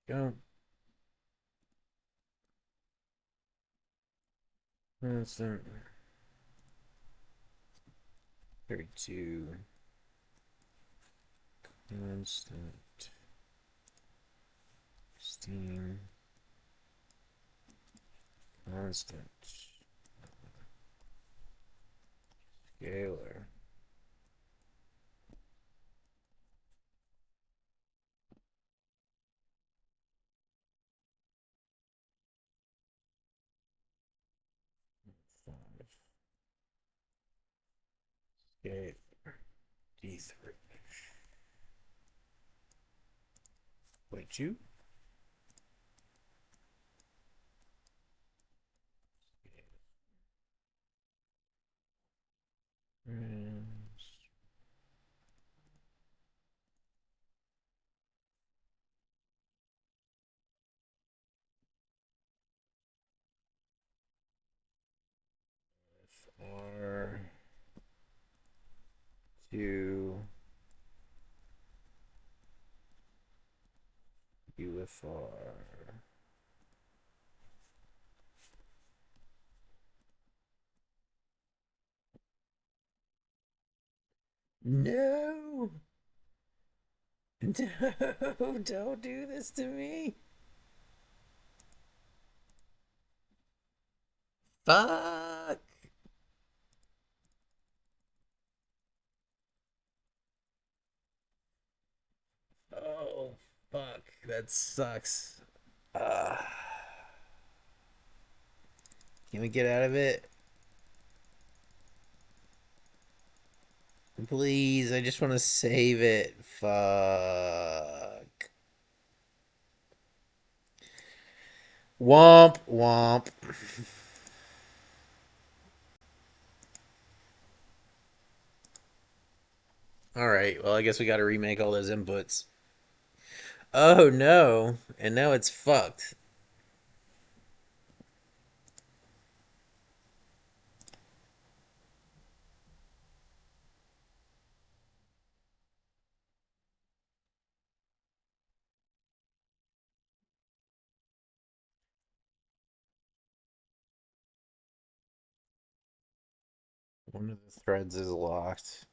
Go. Constant. 32. Constant. Steam. Constant. Scalar. Five. Scale. D3. Wait, two? R two UFR. No. No, don't do this to me. Fuck. Oh, fuck. That sucks. Uh, can we get out of it? Please, I just want to save it. Fuck. Womp womp. Alright, well, I guess we gotta remake all those inputs. Oh no. And now it's fucked. One of the threads is locked.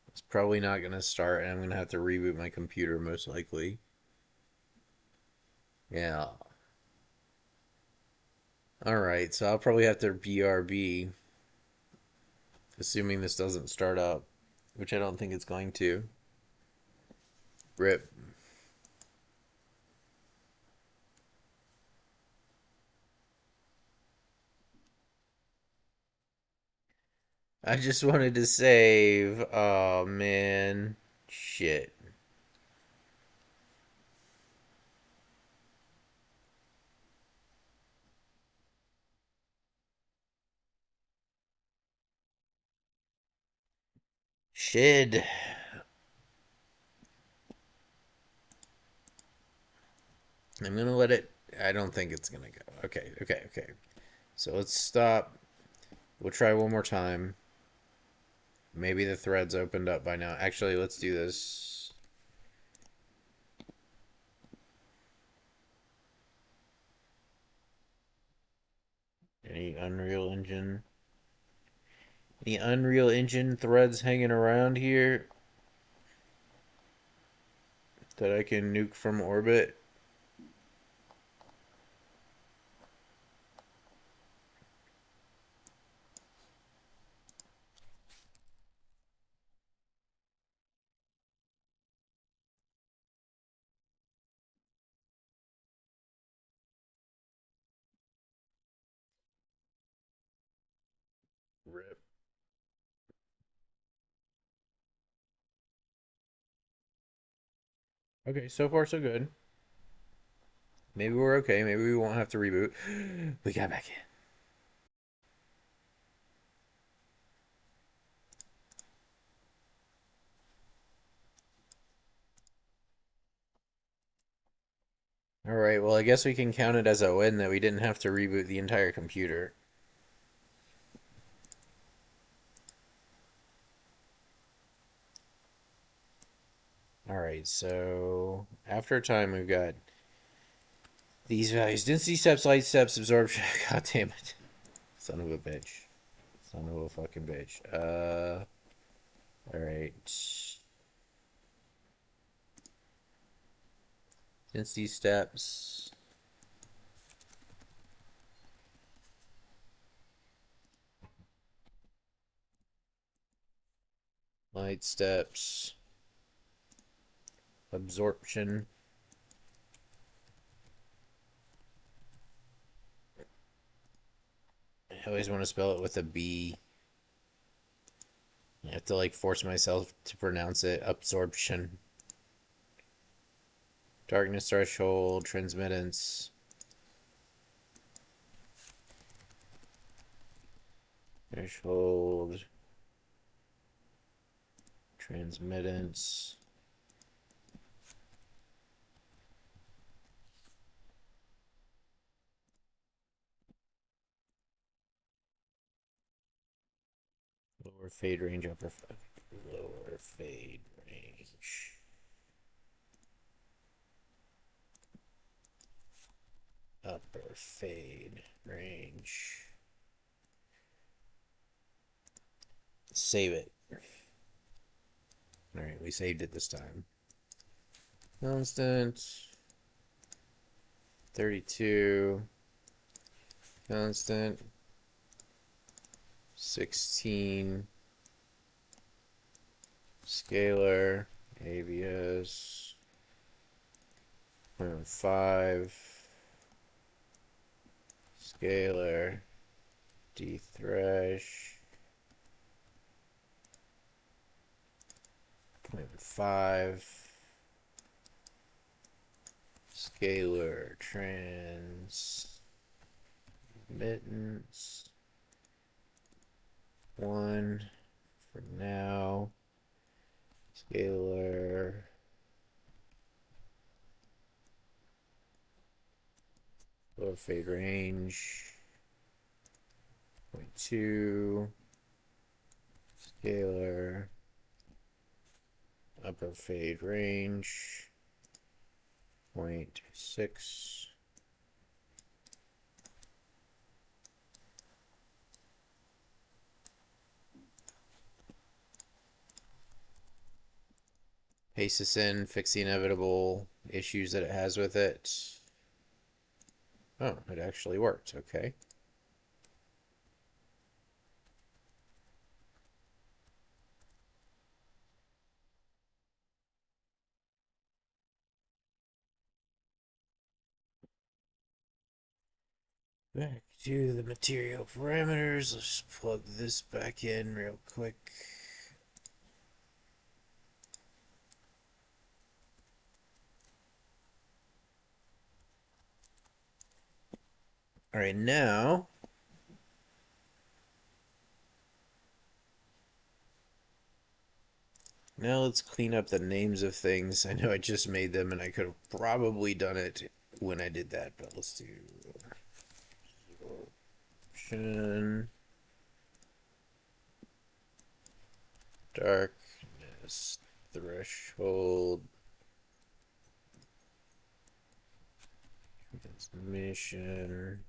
It's probably not gonna start, and I'm gonna have to reboot my computer most likely. Yeah. Alright, so I'll probably have to BRB, assuming this doesn't start up, which I don't think it's going to. RIP. I just wanted to save. Oh man. Shit. Shit. I'm gonna let it. I don't think it's gonna go. Okay, okay, okay. So let's stop. We'll try one more time. Maybe the thread's opened up by now. Actually, let's do this. Any Unreal Engine? Any Unreal Engine threads hanging around here that I can nuke from orbit? Rip. Okay, so far so good. Maybe we're okay. Maybe we won't have to reboot. We got back in. Alright, well, I guess we can count it as a win that we didn't have to reboot the entire computer. Alright, so after time, we've got these values. Density steps, light steps, absorption. God damn it. Son of a bitch. Son of a fucking bitch. Alright. Density steps. Light steps. Absorption. I always want to spell it with a B. I have to like force myself to pronounce it. Absorption. Darkness threshold. Transmittance. Threshold. Transmittance. Lower fade range. Lower fade range. Upper fade range. Save it. All right, we saved it this time. Constant 32, constant 16, scalar, ABS, 5, scalar, dthresh, 0.5, scalar transmittance, 1 for now, scalar lower fade range, 0.2, scalar upper fade range, 0.6. Paste this in, fix the inevitable issues that it has with it. Oh, it actually worked. Okay. Back to the material parameters. Let's plug this back in real quick. All right, now let's clean up the names of things. I know I just made them and I could have probably done it when I did that, but let's do option darkness threshold transmission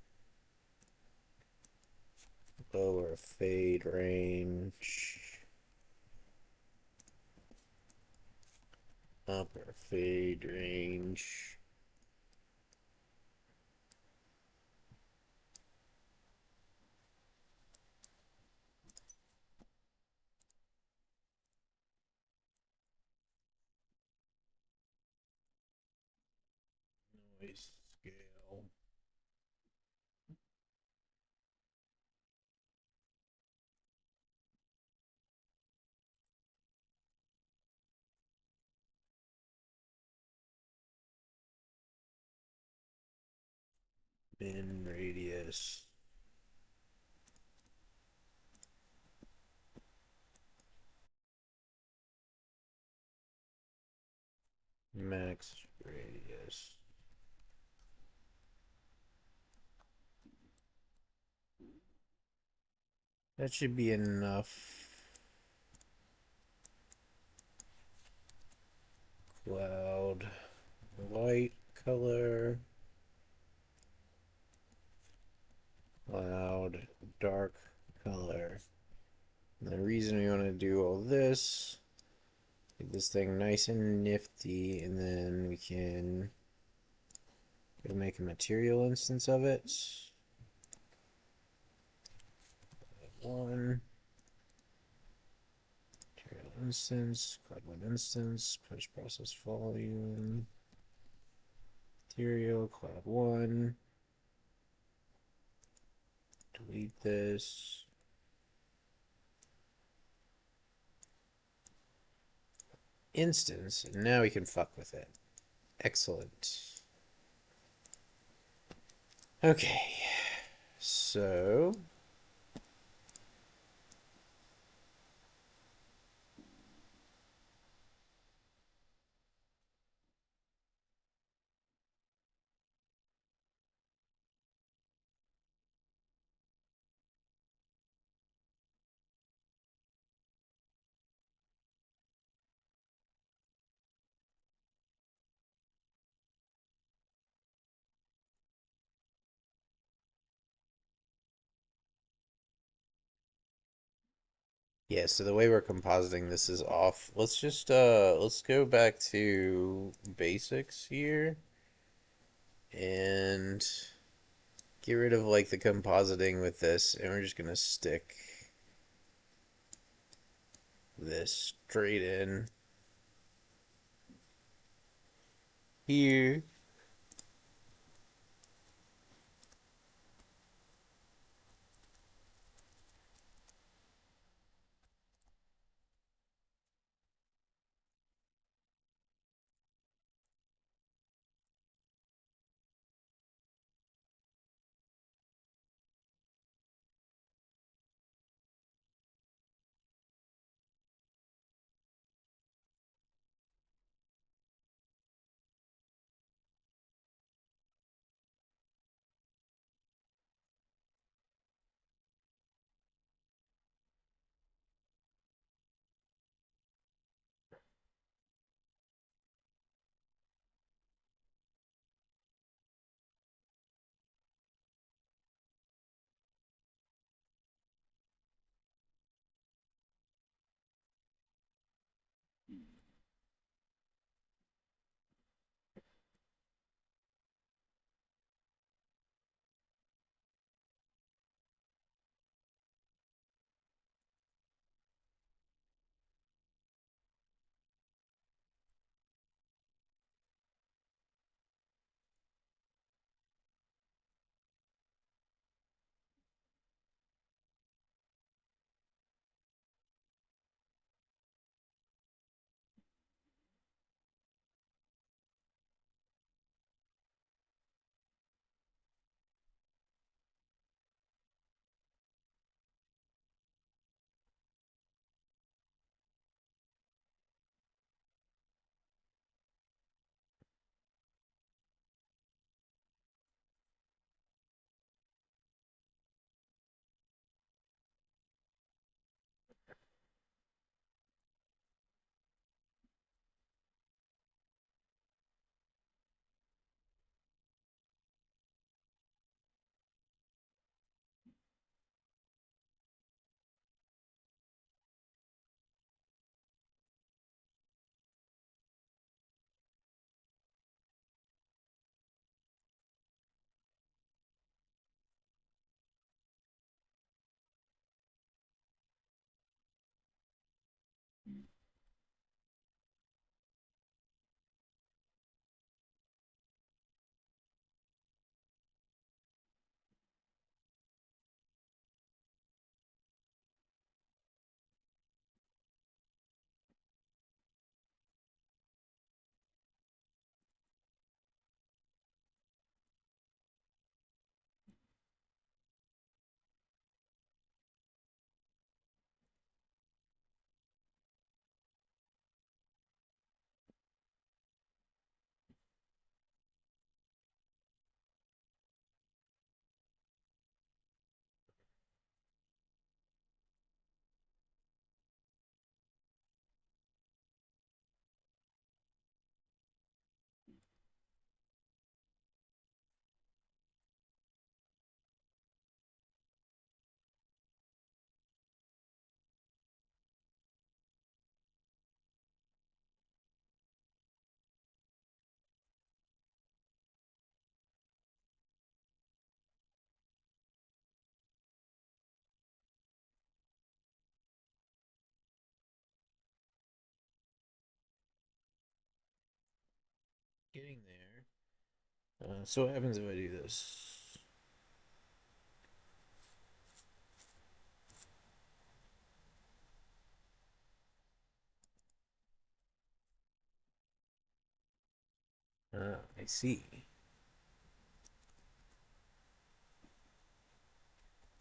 lower fade range upper fade range noise scale min radius max radius. That should be enough. Cloud light color, cloud dark color. And the reason we want to do all this, make this thing nice and nifty, and then we can make a material instance of it. One material instance, cloud one instance, push process volume, material, cloud one. Delete this. Instance, and now we can fuck with it. Excellent. Okay, so Yeah, so the way we're compositing this is off. Let's go back to basics here and get rid of like the compositing with this, and we're just gonna stick this straight in here. Getting there. So what happens if I do this? I see.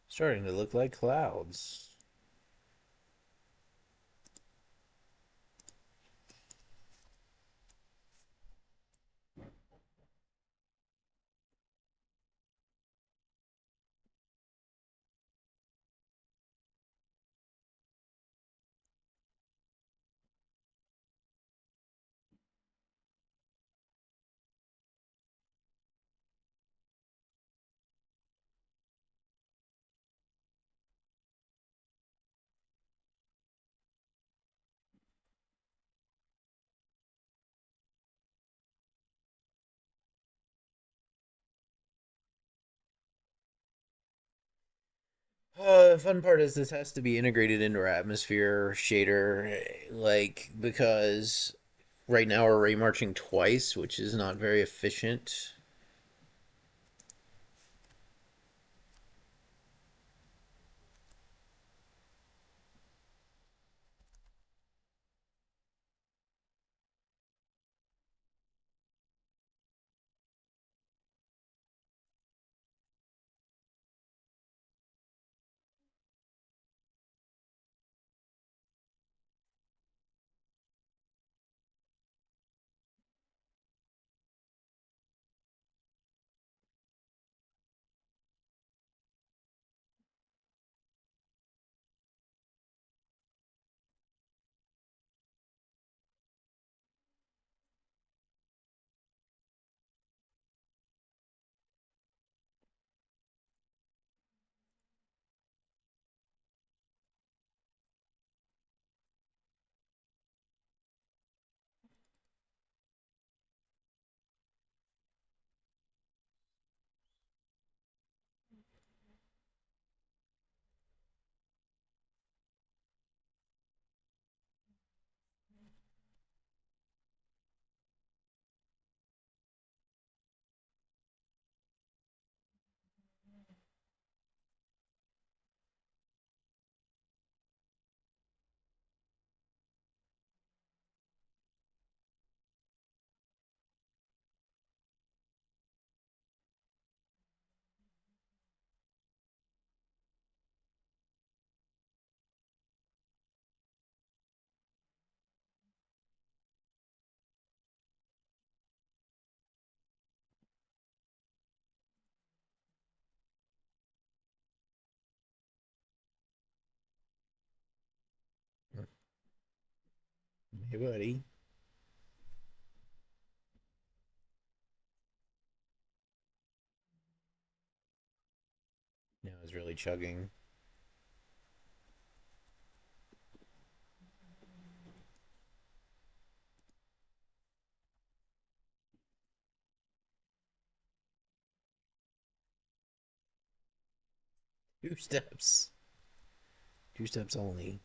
Starting to look like clouds. The fun part is this has to be integrated into our atmosphere shader, like because right now we're ray marching twice, which is not very efficient. Hey, buddy. Now it's really chugging. 2 steps. 2 steps only.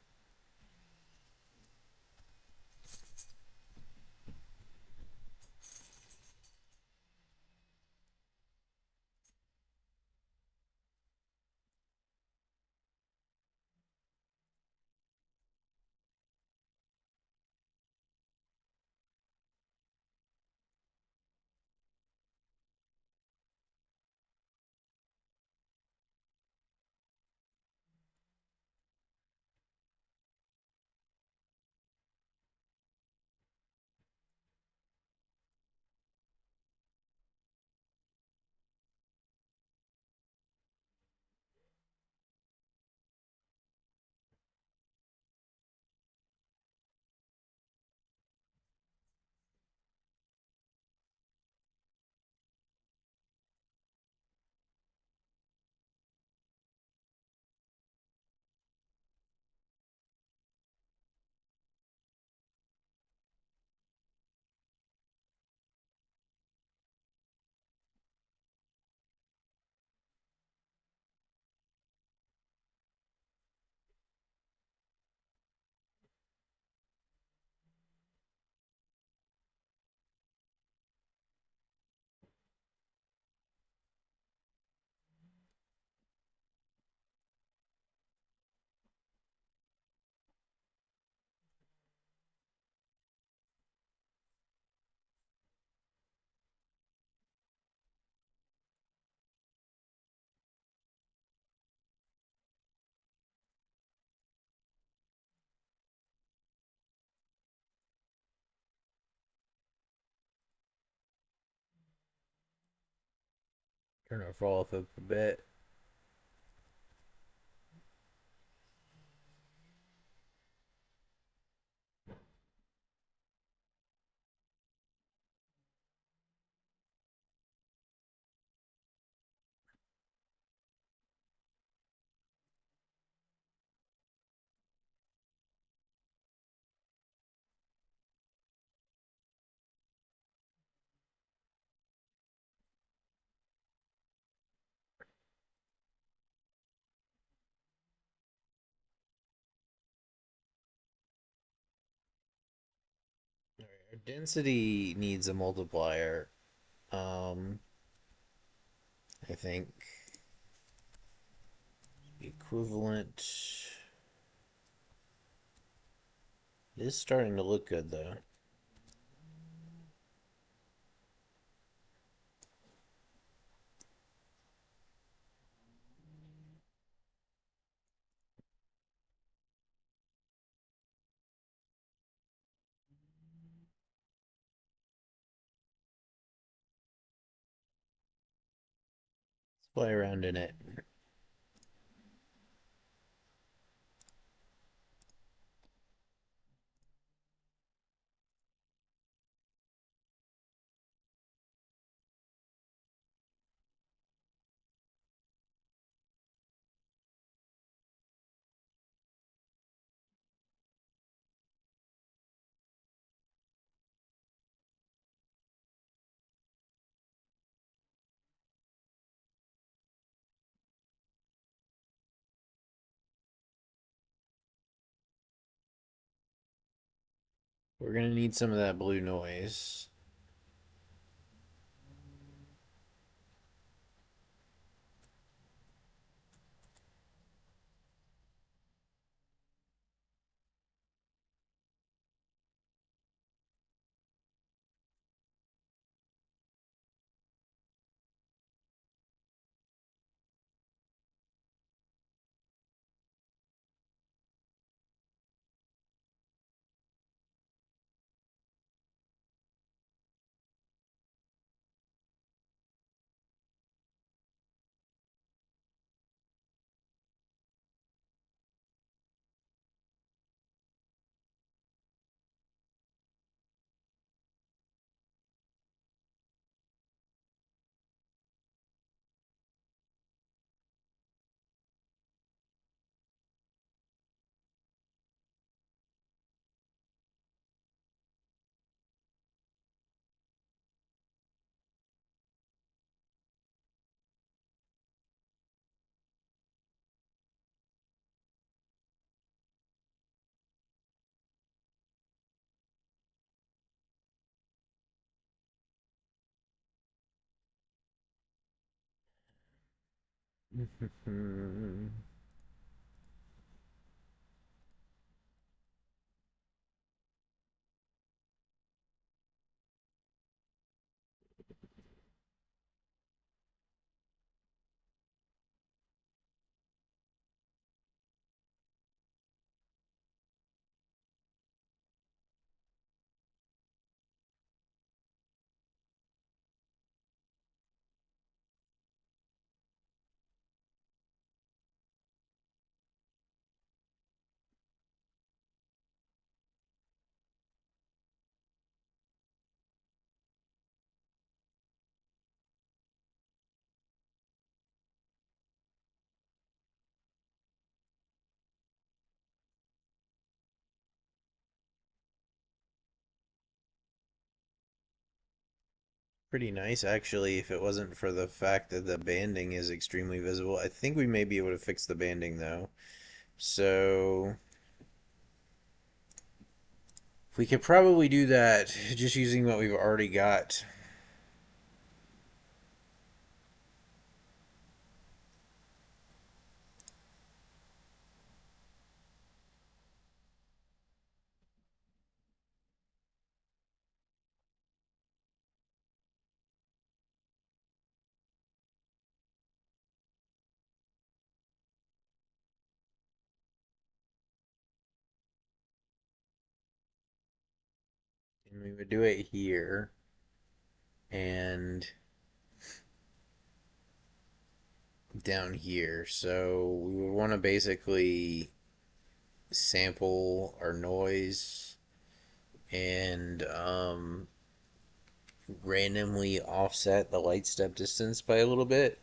Turn our fall off a bit. Density needs a multiplier. Um, I think equivalent is starting to look good though. Let's play around in it. We're gonna need some of that blue noise. Pretty nice, actually, if it wasn't for the fact that the banding is extremely visible. I think we may be able to fix the banding, though. So, we could probably do that just using what we've already got. And we would do it here and down here. So, we would want to basically sample our noise and randomly offset the light step distance by a little bit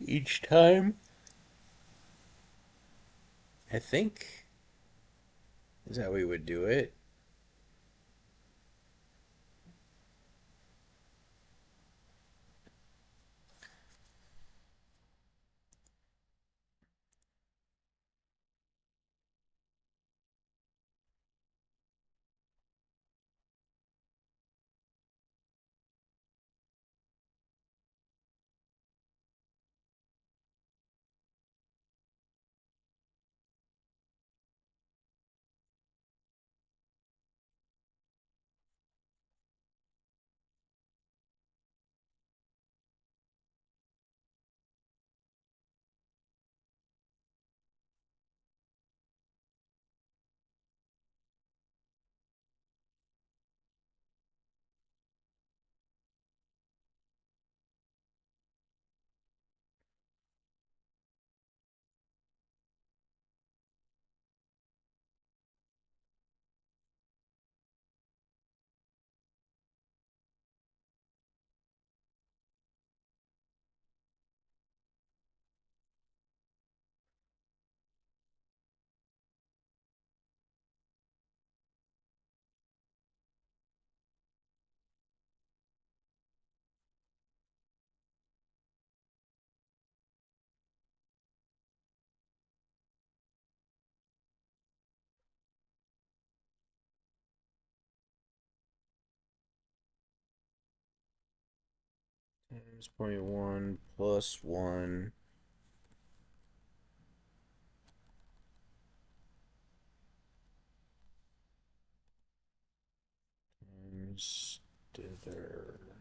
each time. I think is how we would do it. 1 plus 1 times dither.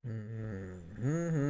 Mm-hmm.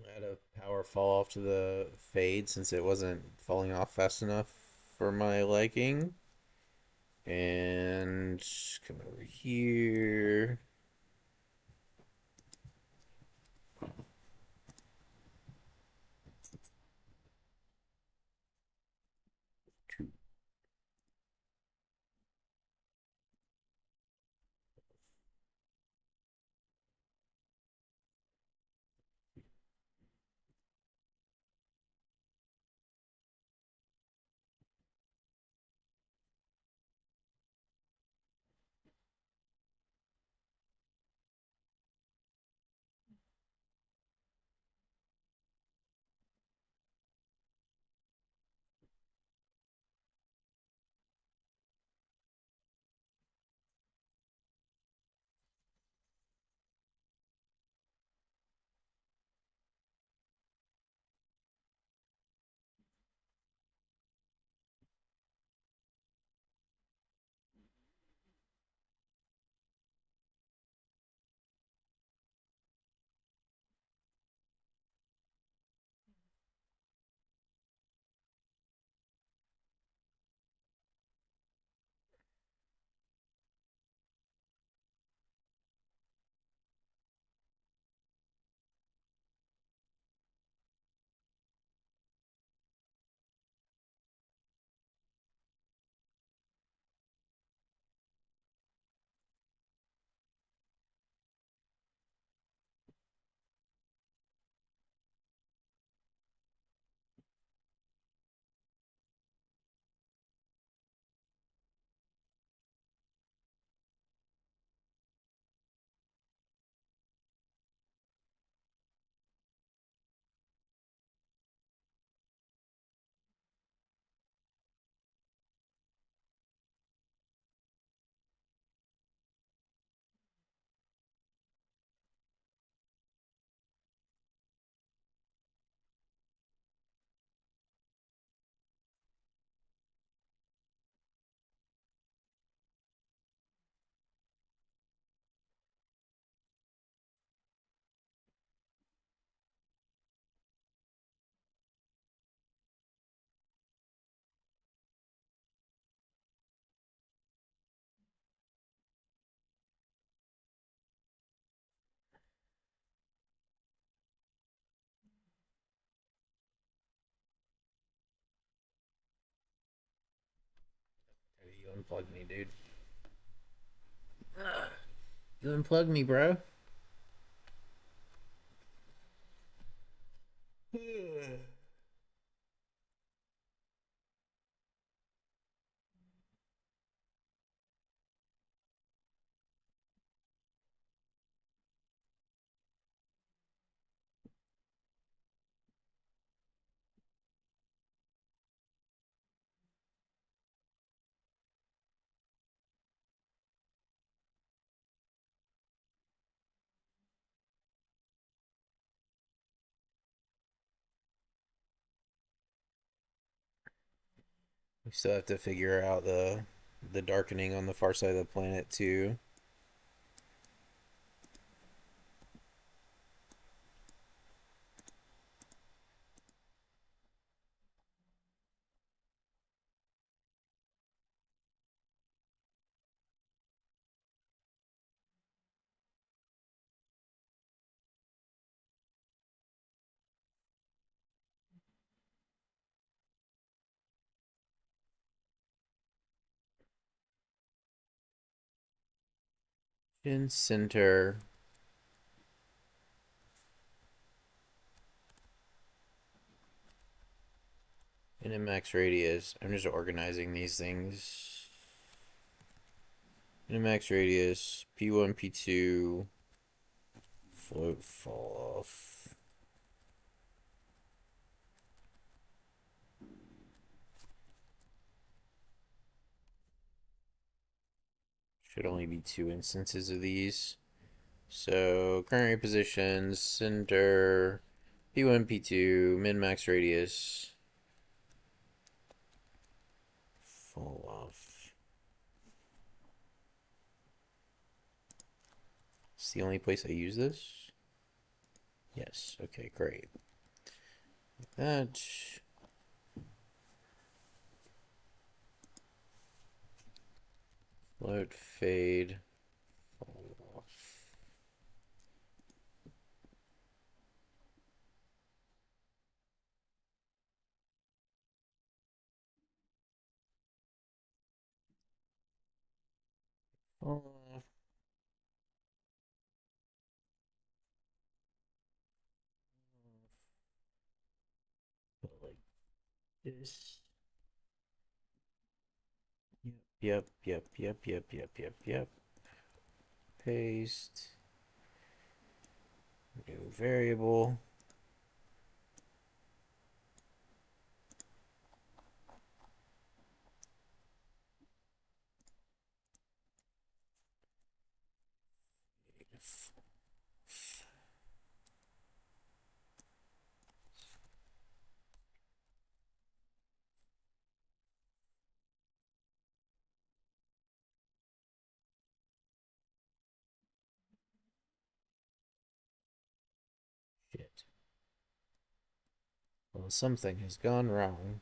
I had a power fall off to the fade since it wasn't falling off fast enough for my liking. And come over here. Unplug me, dude. Ugh. You unplugged me, bro. We still have to figure out the darkening on the far side of the planet too. In center and a max radius. I'm just organizing these things. In a max radius, P1, P2, float, fall off. Should only be two instances of these. So current positions, center, P1, P2, min max radius, fall off. It's the only place I use this? Yes, okay, great. That. Float, fade, fall off. Fall off. Put like this. Yep, yep, yep, yep, yep, yep, yep. Paste. New variable. Shit. Well, something has gone wrong.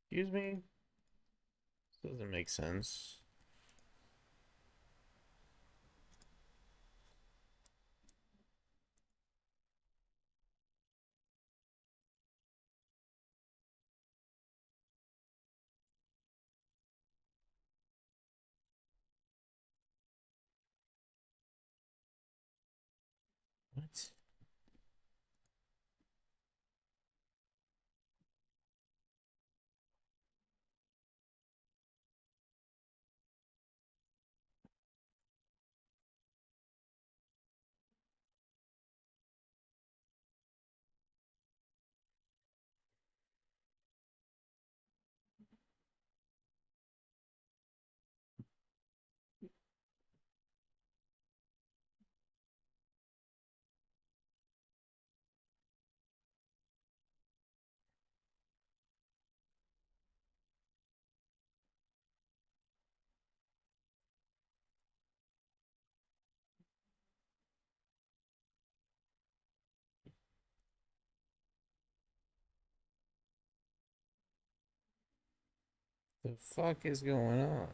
Excuse me? This doesn't make sense. What? The fuck is going on?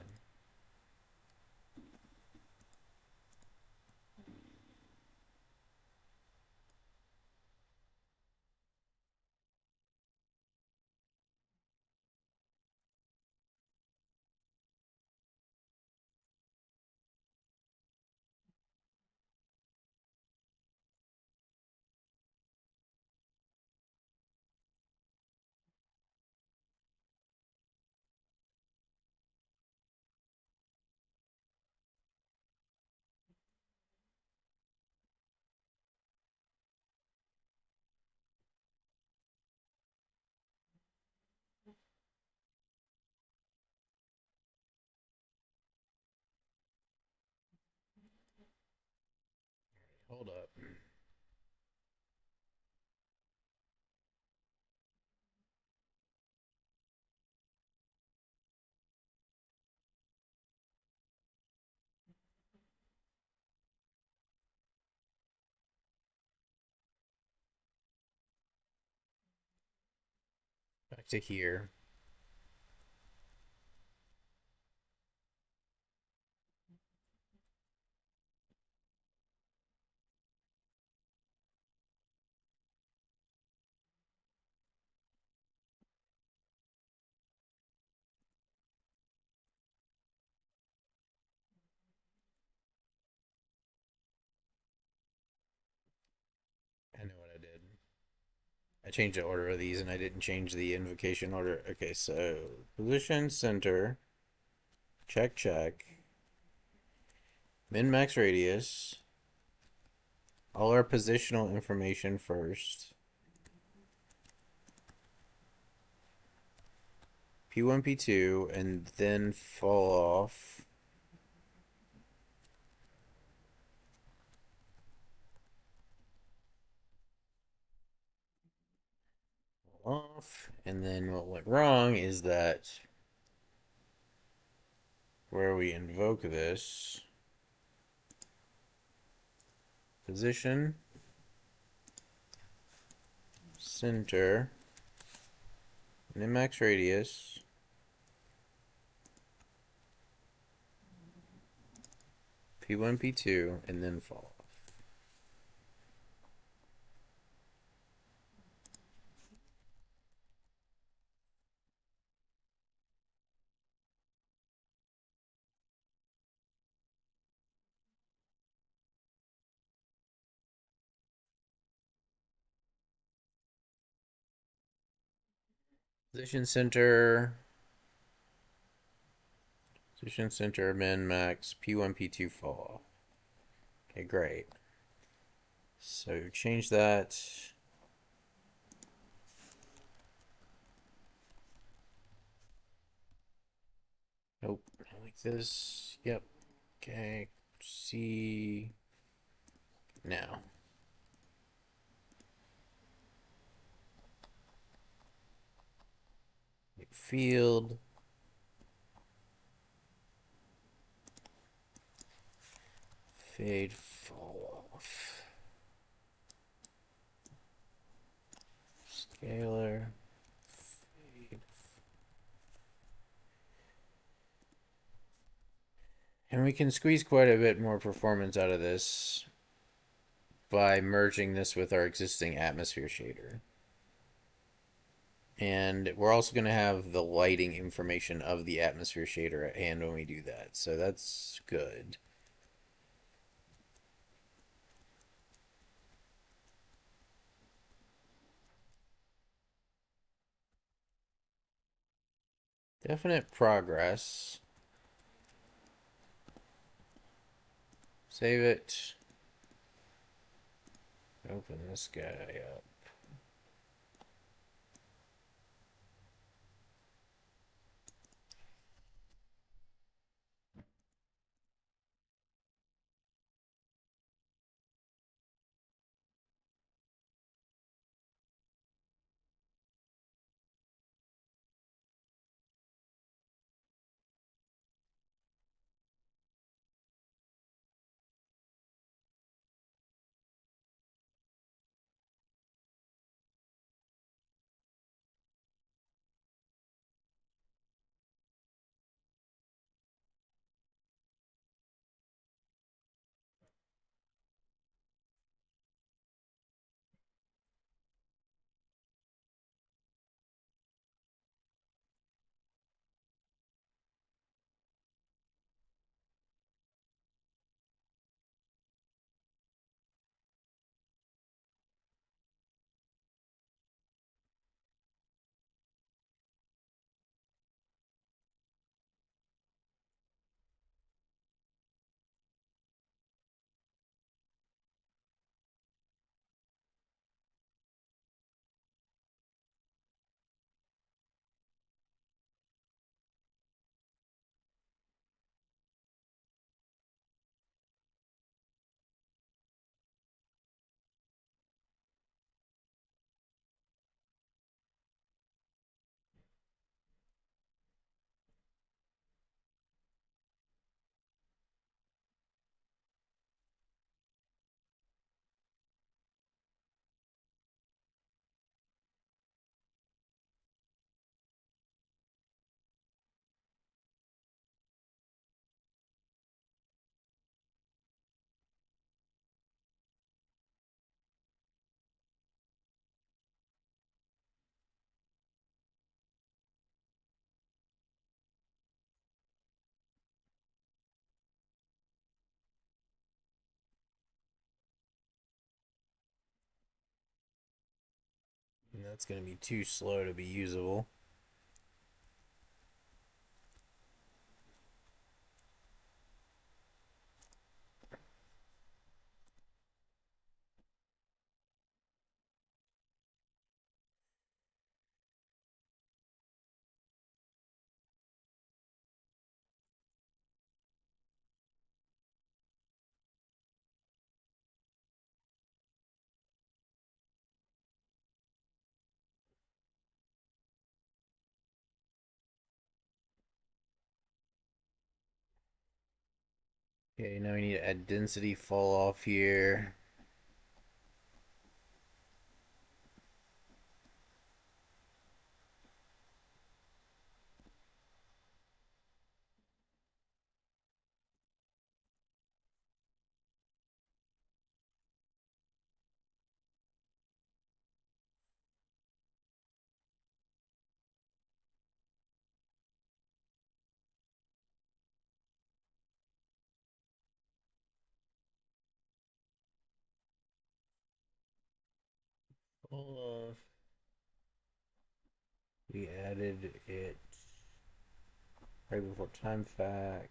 Hold up. Back to here. I know what I did. I changed the order of these and I didn't change the invocation order. Okay, so position, center, check, check, min, max, radius, all our positional information first, P1, P2, and then fall off. And then what went wrong is that where we invoke this position, center, min, max, radius, P1, P2, and then fall off. Position center, position center, min, max, P1, P2, fall off. Okay, great. So change that. Nope, like this. Yep. Okay. See now. Field. Fade, fall off. Scalar. Fade. And we can squeeze quite a bit more performance out of this by merging this with our existing atmosphere shader. And we're also going to have the lighting information of the atmosphere shader at hand when we do that. So that's good. Definite progress. Save it. Open this guy up. that's going to be too slow to be usable. Okay, now we need to add density fall off here. Fall off. We added it right before time fact.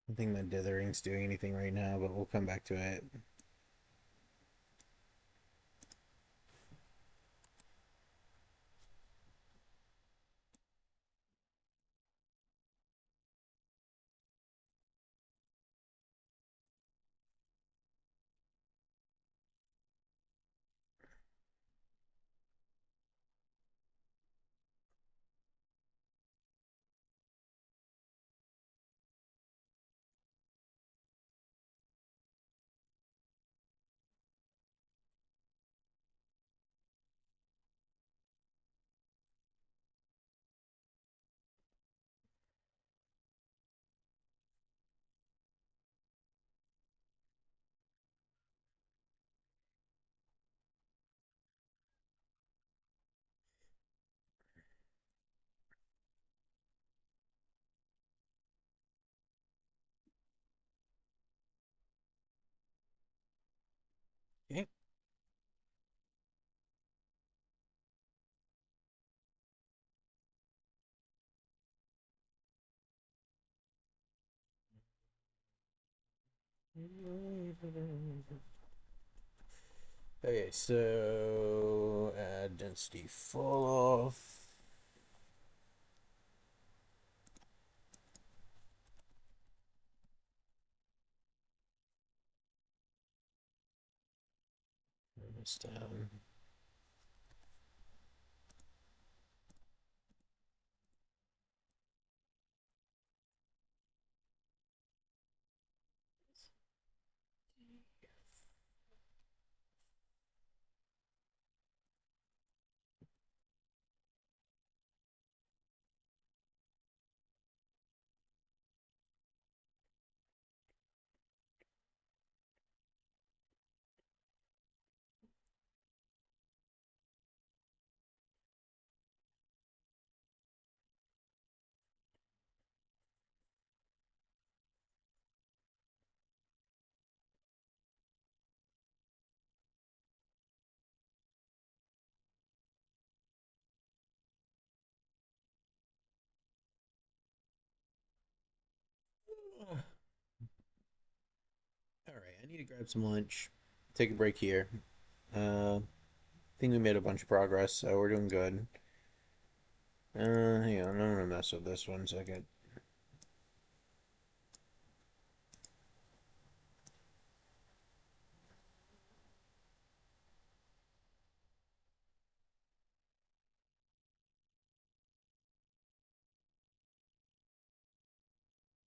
I don't think my dithering's doing anything right now, but we'll come back to it. Okay. Okay, so add density fall off. Bring this down. All right, I need to grab some lunch. Take a break here. I think we made a bunch of progress, so we're doing good. Hang on, I'm gonna mess with this 1 second.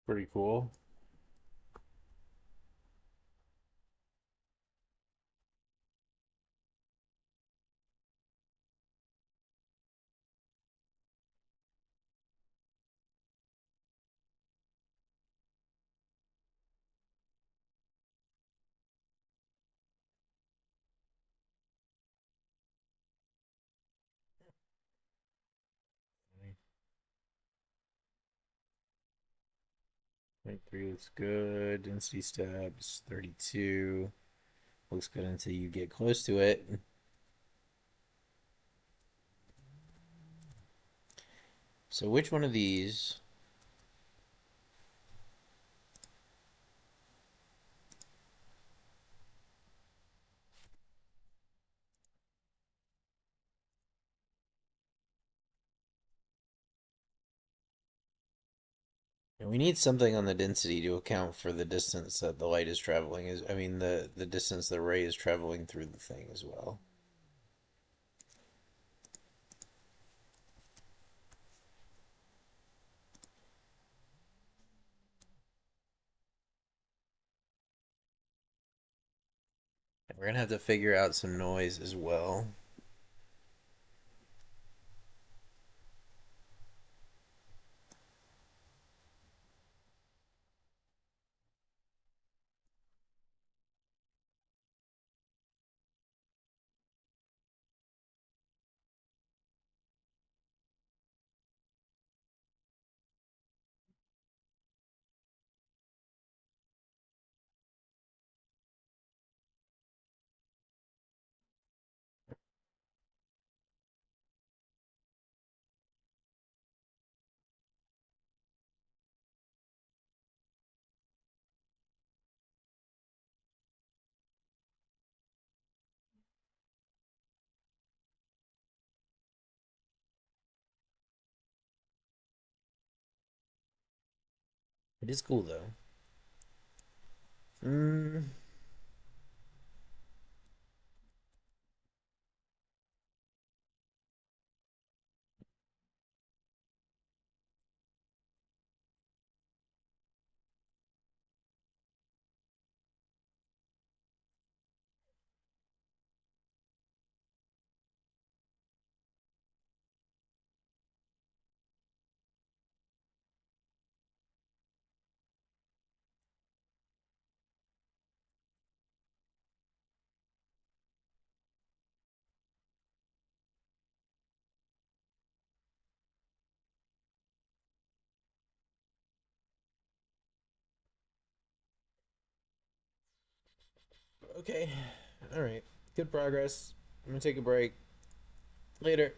Pretty cool. 23 looks good. Density steps 32 looks good until you get close to it. So which one of these? And we need something on the density to account for the distance that the light is traveling. Is I mean the distance the ray is traveling through the thing as well. And we're gonna have to figure out some noise as well. It is cool though. Mm, okay. All right. Good progress. I'm gonna take a break. Later.